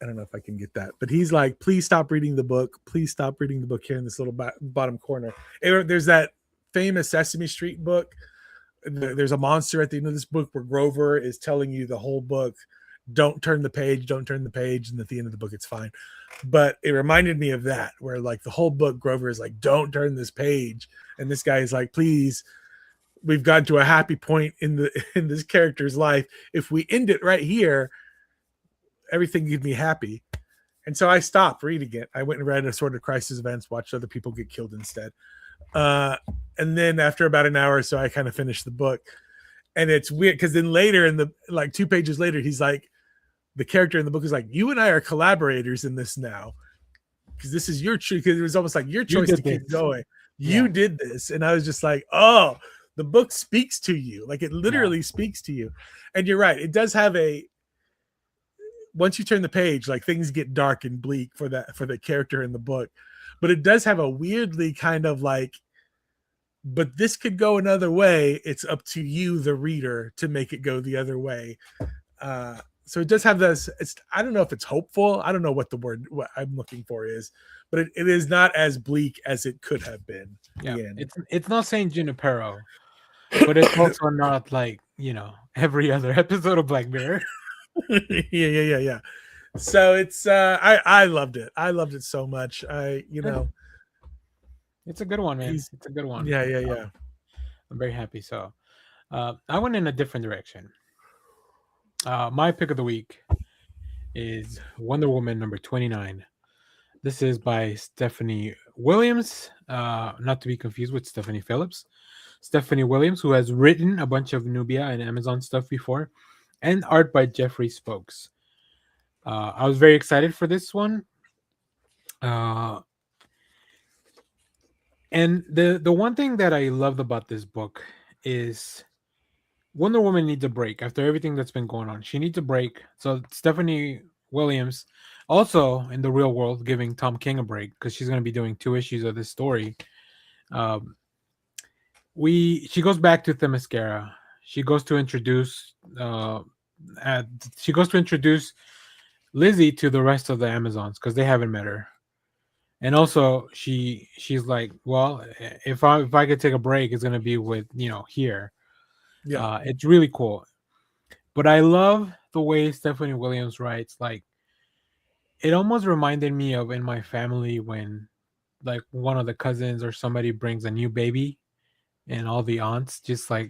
I don't know if I can get that, but he's like, please stop reading the book. Please stop reading the book here in this little bottom corner. There's that famous Sesame Street book. There's a monster at the end of this book where Grover is telling you the whole book, don't turn the page, don't turn the page. And at the end of the book, it's fine. But it reminded me of that, where like the whole book, Grover is like, don't turn this page. And this guy is like, please, we've gotten to a happy point in this character's life. If we end it right here, everything could be happy. And so I stopped reading it. I went and read Assorted Crisis Events, watched other people get killed instead. And then after about an hour or so, I kind of finished the book. And it's weird because then later in the, like 2 pages later, he's like, the character in the book is like, you and I are collaborators in this now. Because this is your choice. Because it was almost like your choice to keep going. You did this. And I was just like, oh, the book speaks to you. Like it literally speaks to you. And you're right. It does have once you turn the page, like things get dark and bleak for the character in the book. But it does have a weirdly kind of like, but this could go another way. It's up to you, the reader, to make it go the other way. So it does have this. I don't know if it's hopeful. I don't know what what I'm looking for is, but it is not as bleak as it could have been. Yeah, it's not Saint Junipero, but it's also not like, every other episode of Black Mirror. yeah. So it's I loved it. I loved it so much. It's a good one, man. It's a good one. Yeah. I'm very happy. So I went in a different direction. My pick of the week is Wonder Woman number 29. This is by Stephanie Williams, not to be confused with Stephanie Phillips. Stephanie Williams, who has written a bunch of Nubia and Amazon stuff before, and art by Jeffrey Spokes. I was very excited for this one. And the one thing that I loved about this book is Wonder Woman needs a break after everything that's been going on. She needs a break. So Stephanie Williams, also in the real world, giving Tom King a break because she's going to be doing 2 issues of this story. She goes back to Themyscira. She goes to introduce Lizzie to the rest of the Amazons because they haven't met her. And also she's like, well, if I could take a break, it's gonna be with here. Yeah, it's really cool. But I love the way Stephanie Williams writes. Like, it almost reminded me of in my family when, like, one of the cousins or somebody brings a new baby, and all the aunts just like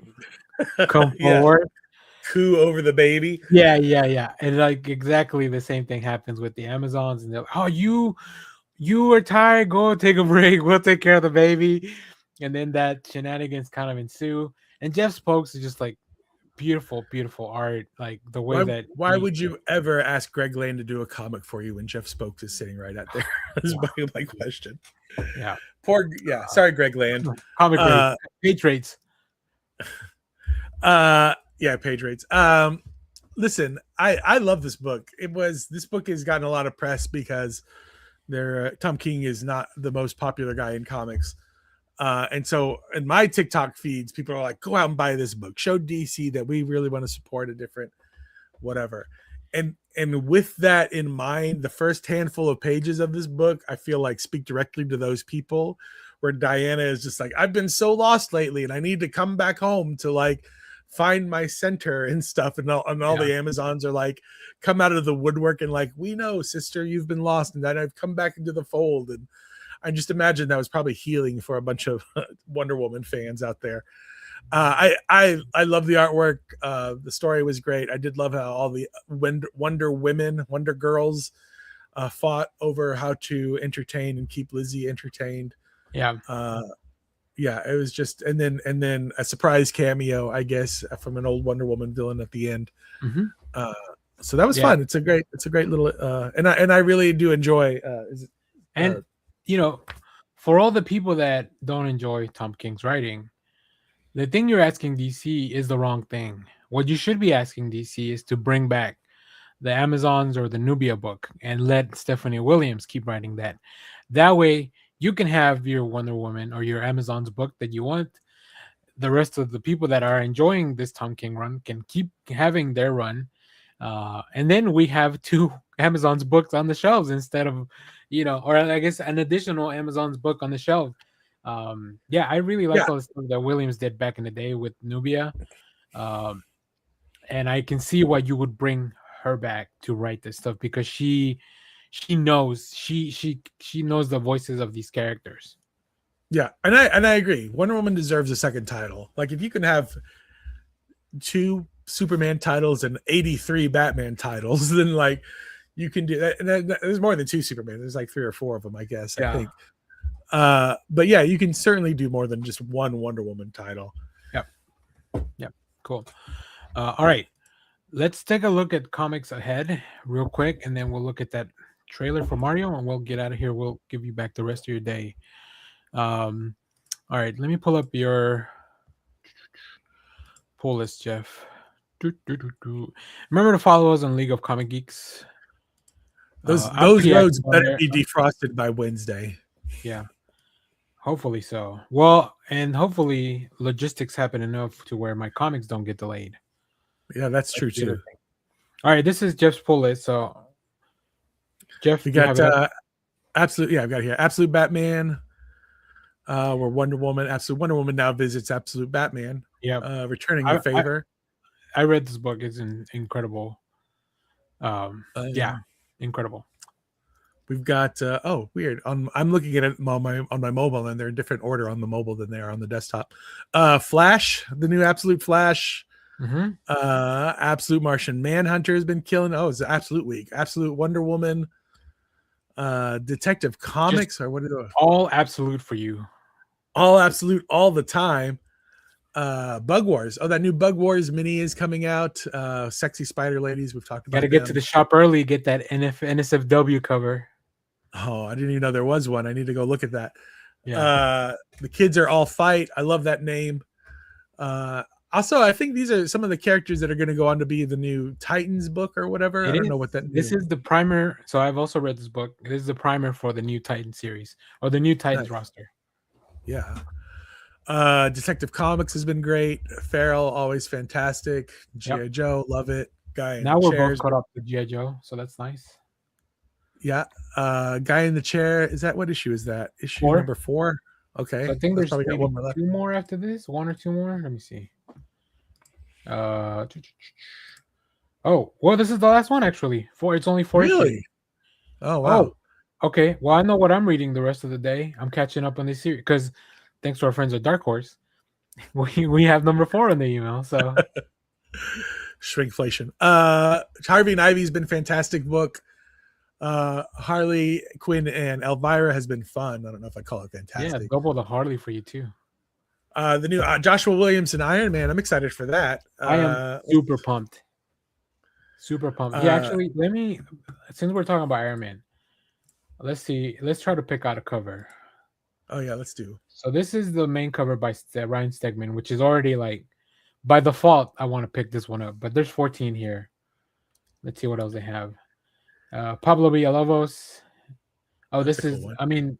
come forward, coo over the baby. Yeah. And like exactly the same thing happens with the Amazons, and they're like, oh, you are tired, go take a break, we'll take care of the baby. And then that shenanigans kind of ensue. And Jeff Spokes is just like beautiful art, like the way why would you ever ask Greg Land to do a comic for you when Jeff Spokes is sitting right out there? Is my question. Sorry, Greg Land. Comic page rates. Page rates. Listen, I love this book. This book has gotten a lot of press because Tom King is not the most popular guy in comics. And so in my TikTok feeds, people are like, go out and buy this book. Show DC that we really want to support a different whatever. And with that in mind, the first handful of pages of this book, I feel like speak directly to those people where Diana is just like, I've been so lost lately and I need to come back home to like find my center and stuff. And all the Amazons are like, come out of the woodwork and like, we know, sister, you've been lost. And then I've come back into the fold. And I just imagine that was probably healing for a bunch of Wonder Woman fans out there. I love the artwork. The story was great. I did love how all the Wonder Girls fought over how to entertain and keep Lizzie entertained. Yeah. It was just, and then a surprise cameo, I guess, from an old Wonder Woman villain at the end. Mm-hmm. So that was fun. It's a great little, and I really do enjoy. For all the people that don't enjoy Tom King's writing, The thing you're asking DC is the wrong thing. What you should be asking DC is to bring back the Amazons or the Nubia book and let Stephanie Williams keep writing that. That way, you can have your Wonder Woman or your Amazons book that you want. The rest of the people that are enjoying this Tom King run can keep having their run. And then we have 2 Amazon's books on the shelves instead of, or I guess an additional Amazon's book on the shelf. Yeah, I really like all the stuff that Williams did back in the day with Nubia. And I can see why you would bring her back to write this stuff, because she knows she knows the voices of these characters. Yeah, and I agree. Wonder Woman deserves a second title. Like, if you can have 2 Superman titles and 83 Batman titles, then like you can do that. And there's more than 2 Superman. There's like 3 or 4 of them, I guess. I think. But yeah, you can certainly do more than just one Wonder Woman title. Yep. Cool. All right. Let's take a look at comics ahead real quick, and then we'll look at that trailer for Mario, and we'll get out of here. We'll give you back the rest of your day. All right. Let me pull up your pull list, Jeff. Remember to follow us on League of Comic Geeks. Those roads better be defrosted by Wednesday. Yeah. Hopefully so. Well, and hopefully logistics happen enough to where my comics don't get delayed. Yeah, that's true too. All right, this is Jeff's pull list. So, Jeff, we got Absolute. Yeah, I've got it here. Absolute Batman. Where Wonder Woman. Absolute Wonder Woman now visits Absolute Batman. Yeah, returning the favor. I read this book. It's incredible. Yeah, incredible. We've got weird. I'm looking at it on my mobile, and they're in different order on the mobile than they are on the desktop. Flash, the new Absolute Flash. Mm-hmm. Absolute Martian Manhunter has been killing. It's Absolute Week. Absolute Wonder Woman. Detective Comics, or what are those? All absolute for you. All absolute all the time. Bug Wars. That new Bug Wars mini is coming out. Sexy Spider Ladies. We've talked about. Got to get to the shop early. Get that NSFW cover. Oh, I didn't even know there was one. I need to go look at that. Yeah. The Kids Are All Fight. I love that name. Also, I think these are some of the characters that are going to go on to be the new Titans book or whatever. I don't know what that means. This is the primer. So I've also read this book. This is the primer for the new Titan series or the new Titans roster. Yeah. Detective Comics has been great. Farrell, always fantastic. G.I. Joe, love it. Guy in now the we're chair both caught up to G.I. Joe, so that's nice. Yeah. Guy in the chair. Is that what issue is that? Issue 4? number 4. Okay. So I think there's probably got one more left. 2 more after this. 1 or 2 more. Let me see. Oh, well, this is the last one actually. 4. It's only 4. Really? issues. Oh wow. Oh, okay. Well, I know what I'm reading the rest of the day. I'm catching up on this series because thanks to our friends at Dark Horse, we have number 4 in the email. So shrinkflation. Harvey and Ivy's been fantastic book. Harley Quinn and Elvira has been fun. I don't know if I call it fantastic. Yeah, double the Harley for you too. The new Joshua Williams and Iron Man. I'm excited for that. I am super pumped. Super pumped. Yeah, actually, since we're talking about Iron Man, let's see. Let's try to pick out a cover. Oh yeah, let's do. So this is the main cover by Ryan Stegman, which is already like by default. I want to pick this one up, but there's 14 here. Let's see what else they have. Pablo Villalobos. Oh, this is. I mean,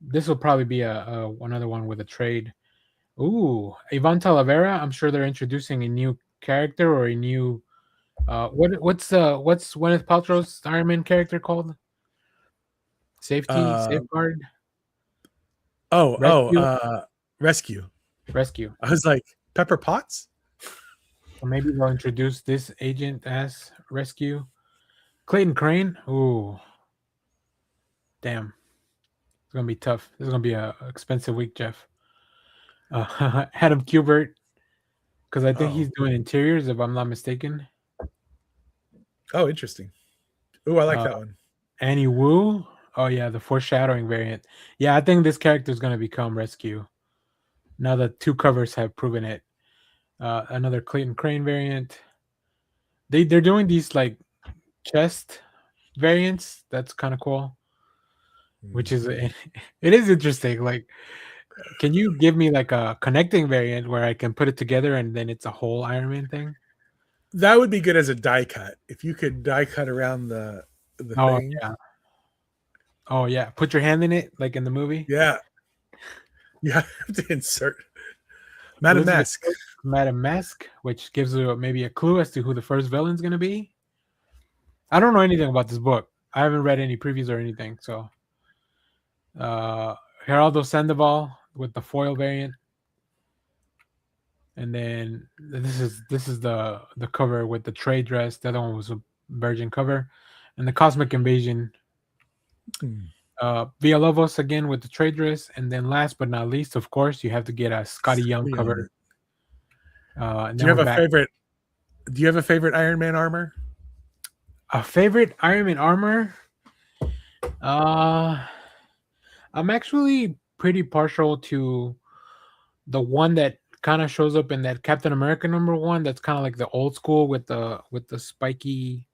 this will probably be another one with a trade. Ooh, Ivan Talavera. I'm sure they're introducing a new character or a new. What's Gwyneth Paltrow's Iron Man character called? Safeguard. Rescue. I was like Pepper Potts. Or maybe they'll introduce this agent as Rescue. Clayton Crane. Ooh, damn, it's gonna be tough. This is gonna be a expensive week, Jeff. Adam Kubert, because I think he's doing interiors, if I'm not mistaken. Oh, interesting. Ooh, I like that one. Annie Wu. Oh yeah, the foreshadowing variant. Yeah, I think this character is gonna become Rescue. Now that 2 covers have proven it. Another Clayton Crane variant. They're doing these like chest variants. That's kind of cool. Which is it is interesting. Like Can you give me like a connecting variant where I can put it together and then it's a whole Iron Man thing? That would be good as a die cut. If you could die cut around the Oh thing. yeah. Oh yeah. Put your hand in it, like in the movie. Yeah. You have to insert Madam Mask. Madam Mask, which gives you maybe a clue as to who the first villain's gonna be. I don't know anything about this book. I haven't read any previews or anything. So Geraldo Sandoval with the foil variant. And then this is the cover with the trade dress. The other one was a virgin cover. And the Cosmic Invasion. Villalobos again with the trade dress. And then last but not least, of course, you have to get a Scotty Young cover. And Do you have a favorite? Do you have a favorite Iron Man armor? A favorite Iron Man armor? I'm actually pretty partial to the one that kind of shows up in that Captain America #1. That's kind of like the old school with the spiky,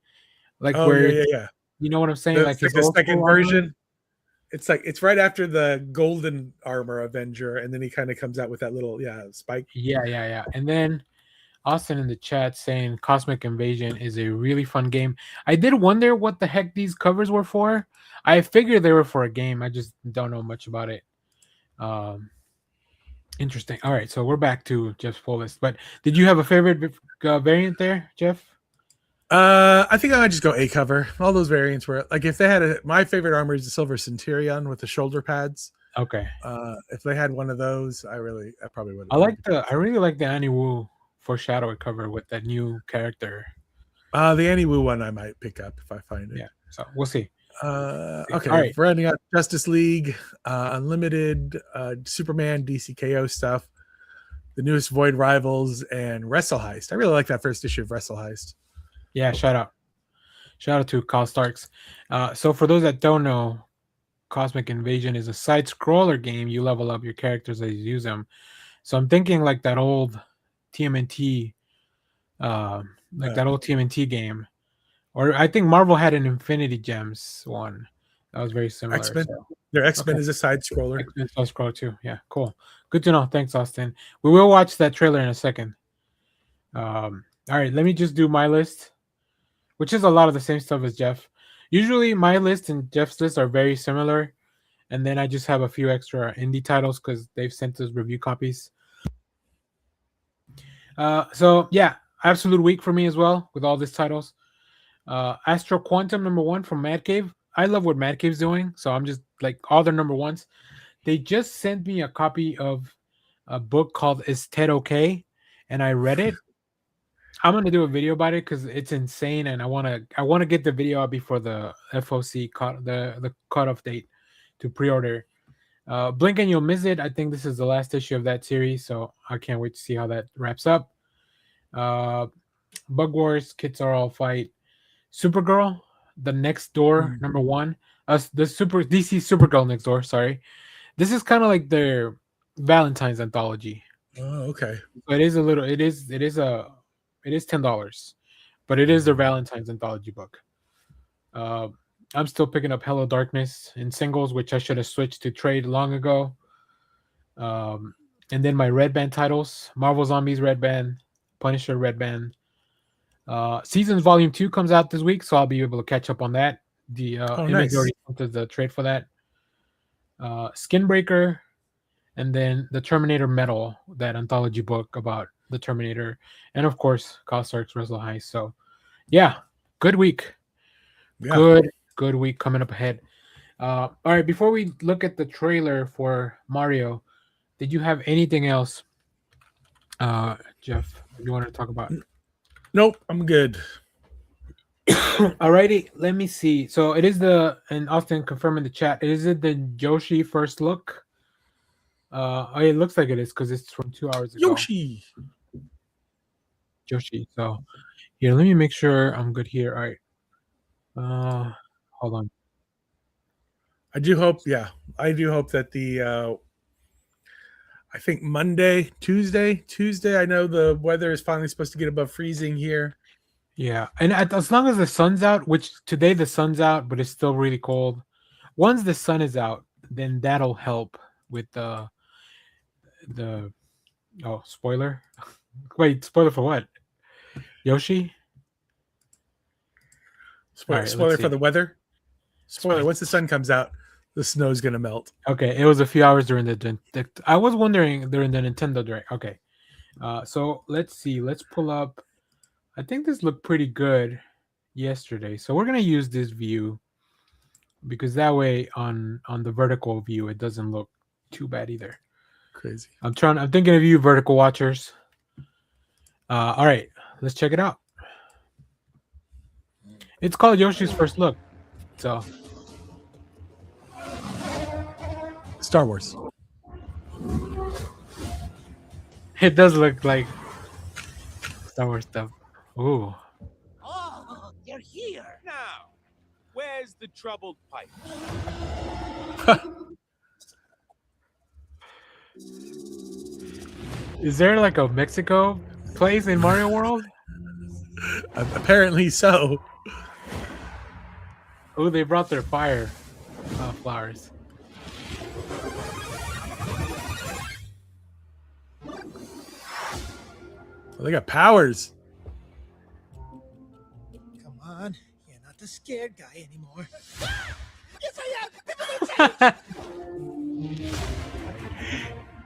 like yeah. You know what I'm saying? Like his the old second school version. armor. It's right after the golden armor Avenger, and then he kind of comes out with that little spike. Yeah. And then Austin in the chat saying Cosmic Invasion is a really fun game. I did wonder what the heck these covers were for. I figured they were for a game. I just don't know much about it. Interesting. All right, so we're back to Jeff's full list. But did you have a favorite variant there, Jeff? I think I might just go A cover. All those variants were like, if they had my favorite armor is the Silver Centurion with the shoulder pads. Okay. If they had one of those, I probably would. I really like the Annie Wu foreshadow cover with that new character. The Annie Wu one I might pick up if I find it. Yeah. So we'll see. Okay. All right. We're ending up Justice League, Unlimited, Superman, DC KO stuff, the newest Void Rivals, and Wrestle Heist. I really like that first issue of Wrestle Heist. Yeah, shout out to Kyle Starks. So for those that don't know, Cosmic Invasion is a side scroller game. You level up your characters as you use them. So I'm thinking like that old TMNT, that old TMNT game, or I think Marvel had an Infinity Gems one that was very similar. X-Men. Their X-Men is a side scroller. X-Men side scroller too. Yeah, cool. Good to know. Thanks, Austin. We will watch that trailer in a second. All right, let me just do my list, which is a lot of the same stuff as Jeff. Usually my list and Jeff's list are very similar, and then I just have a few extra indie titles because they've sent us review copies. So yeah, absolute week for me as well with all these titles. Astro Quantum #1 from Mad Cave. I love what Mad Cave's doing, so I'm just like all their #1s. They just sent me a copy of a book called Is Ted Okay? And I read it. I'm gonna do a video about it because it's insane, and I wanna get the video out before the FOC the cutoff date to pre-order. Blink and you'll miss it. I think this is the last issue of that series, so I can't wait to see how that wraps up. Bug Wars, Kids Are All Fight, Supergirl, The Next Door #1, the DC Supergirl Next Door. Sorry, this is kind of like their Valentine's anthology. Oh, okay. So it is $10, but it is their Valentine's anthology book. I'm still picking up Hello Darkness in singles, which I should have switched to trade long ago. And then my Red Band titles: Marvel Zombies Red Band, Punisher Red Band. Seasons Volume 2 comes out this week, so I'll be able to catch up on that. The Image already sent us the trade for that. Skinbreaker, and then the Terminator Metal, that anthology book about the Terminator, and of course Kyle Stark's Wrestle Heist. So yeah, good week. Yeah. Good week coming up ahead. All right, before we look at the trailer for Mario, did you have anything else, Jeff, you want to talk about? Nope, I'm good. Alrighty, let me see. So it is and Austin confirming the chat, is it the Yoshi first look? It looks like it is because it's from 2 hours ago. Yoshi. So here, let me make sure I'm good here. All right. Hold on. I do hope that the I think Tuesday. I know the weather is finally supposed to get above freezing here. Yeah, and as long as the sun's out, which today the sun's out, but it's still really cold. Once the sun is out, then that'll help with the spoiler. Wait, spoiler for what? Yoshi? Spoiler, All right, spoiler let's for see. the weather. Spoiler: once the sun comes out, the snow's gonna melt. Okay, it was a few hours during I was wondering during the Nintendo Direct. Okay, so let's see. Let's pull up. I think this looked pretty good yesterday, so we're gonna use this view because that way on the vertical view it doesn't look too bad either. Crazy. I'm thinking of you, vertical watchers. All right, let's check it out. It's called Yoshi's First Look. So Star Wars. it does look like Star Wars stuff. Ooh. Oh, you're here. Now, where's the troubled pipe? Is there like a Mexico place in Mario World? Apparently so. Oh, they brought their fire flowers. Oh, they got powers. Come on, you're not the scared guy anymore.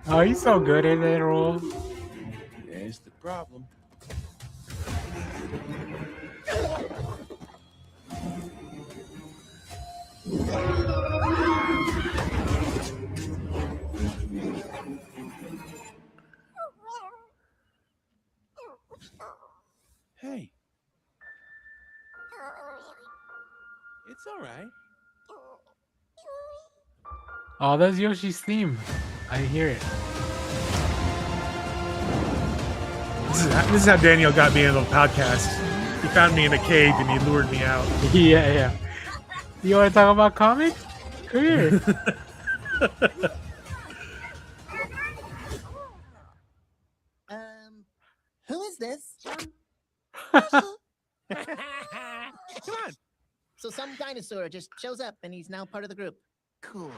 Oh, he's so good at that role. There's the problem. Hey. It's all right. Oh, that's Yoshi's theme. I hear it. This is how Daniel got me into the podcast. He found me in a cave and he lured me out. Yeah. You want to talk about comics? Come here. Who is this? Come on. So some dinosaur just shows up and he's now part of the group. Cool.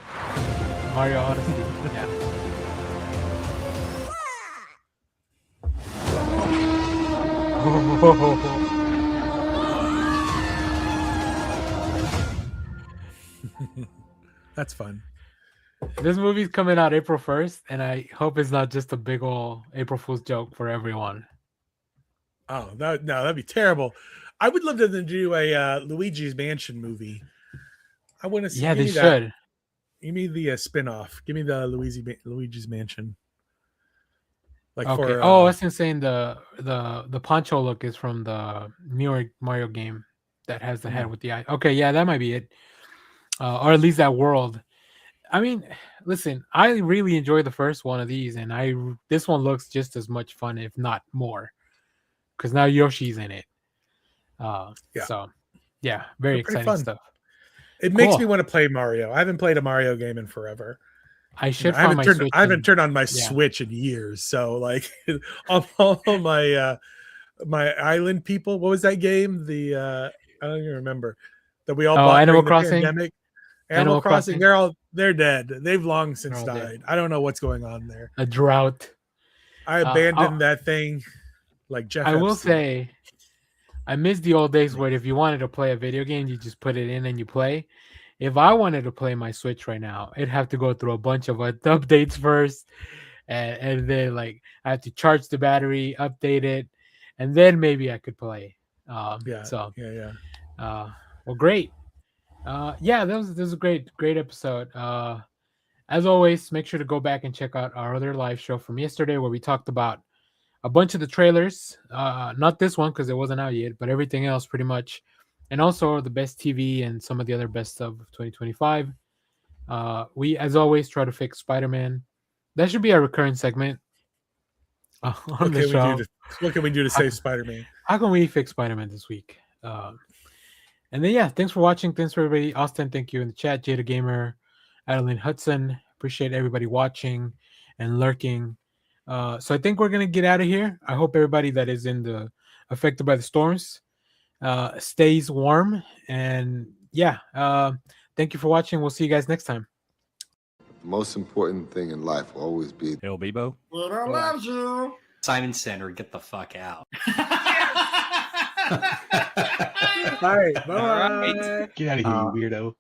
Mario Odyssey. Yeah. That's fun. This movie's coming out April 1st, and I hope it's not just a big ol' April Fool's joke for everyone. Oh, no, that'd be terrible. I would love to do a Luigi's Mansion movie. I want to see. Yeah, they should. Give me the spin-off. Give me the Luigi's Mansion. Like Okay. for I was saying the poncho look is from the New York Mario game that has the head with the eye. Okay, yeah, that might be it. Or at least that world. I mean, listen, I really enjoyed the first one of these, and this one looks just as much fun, if not more, because now Yoshi's in it. So yeah, very exciting fun stuff. It makes me want to play Mario. I haven't played a Mario game in forever. I should. I haven't turned on my Switch in years. So like, all my my island people. What was that game? I don't even remember that we all bought Animal during the Crossing. pandemic. Animal Crossing. They're dead. They've long since They're all died. dead. I don't know what's going on there. A drought. I abandoned that thing. Like Jeff. I will Epstein. say, I miss the old days where if you wanted to play a video game, you just put it in and you play. If I wanted to play my Switch right now, it'd have to go through a bunch of updates first, and then like I have to charge the battery, update it, and then maybe I could play. Well, great. That was a great episode. As always, make sure to go back and check out our other live show from yesterday where we talked about a bunch of the trailers. Not this one because it wasn't out yet, but everything else pretty much. And also the best TV and some of the other best of 2025. We, as always, try to fix Spider-Man. That should be a recurring segment on the show. What can we do to save Spider-Man? How can we fix Spider-Man this week? And then, thanks for watching. Thanks for everybody. Austin, thank you in the chat. Jada Gamer, Adeline Hudson. Appreciate everybody watching and lurking. So I think we're going to get out of here. I hope everybody that is affected by the storms stays warm. And thank you for watching. We'll see you guys next time. The most important thing in life will always be El Bebo. Widow loves you. Simon Center, get the fuck out. All right, bye. Get out of here, you weirdo.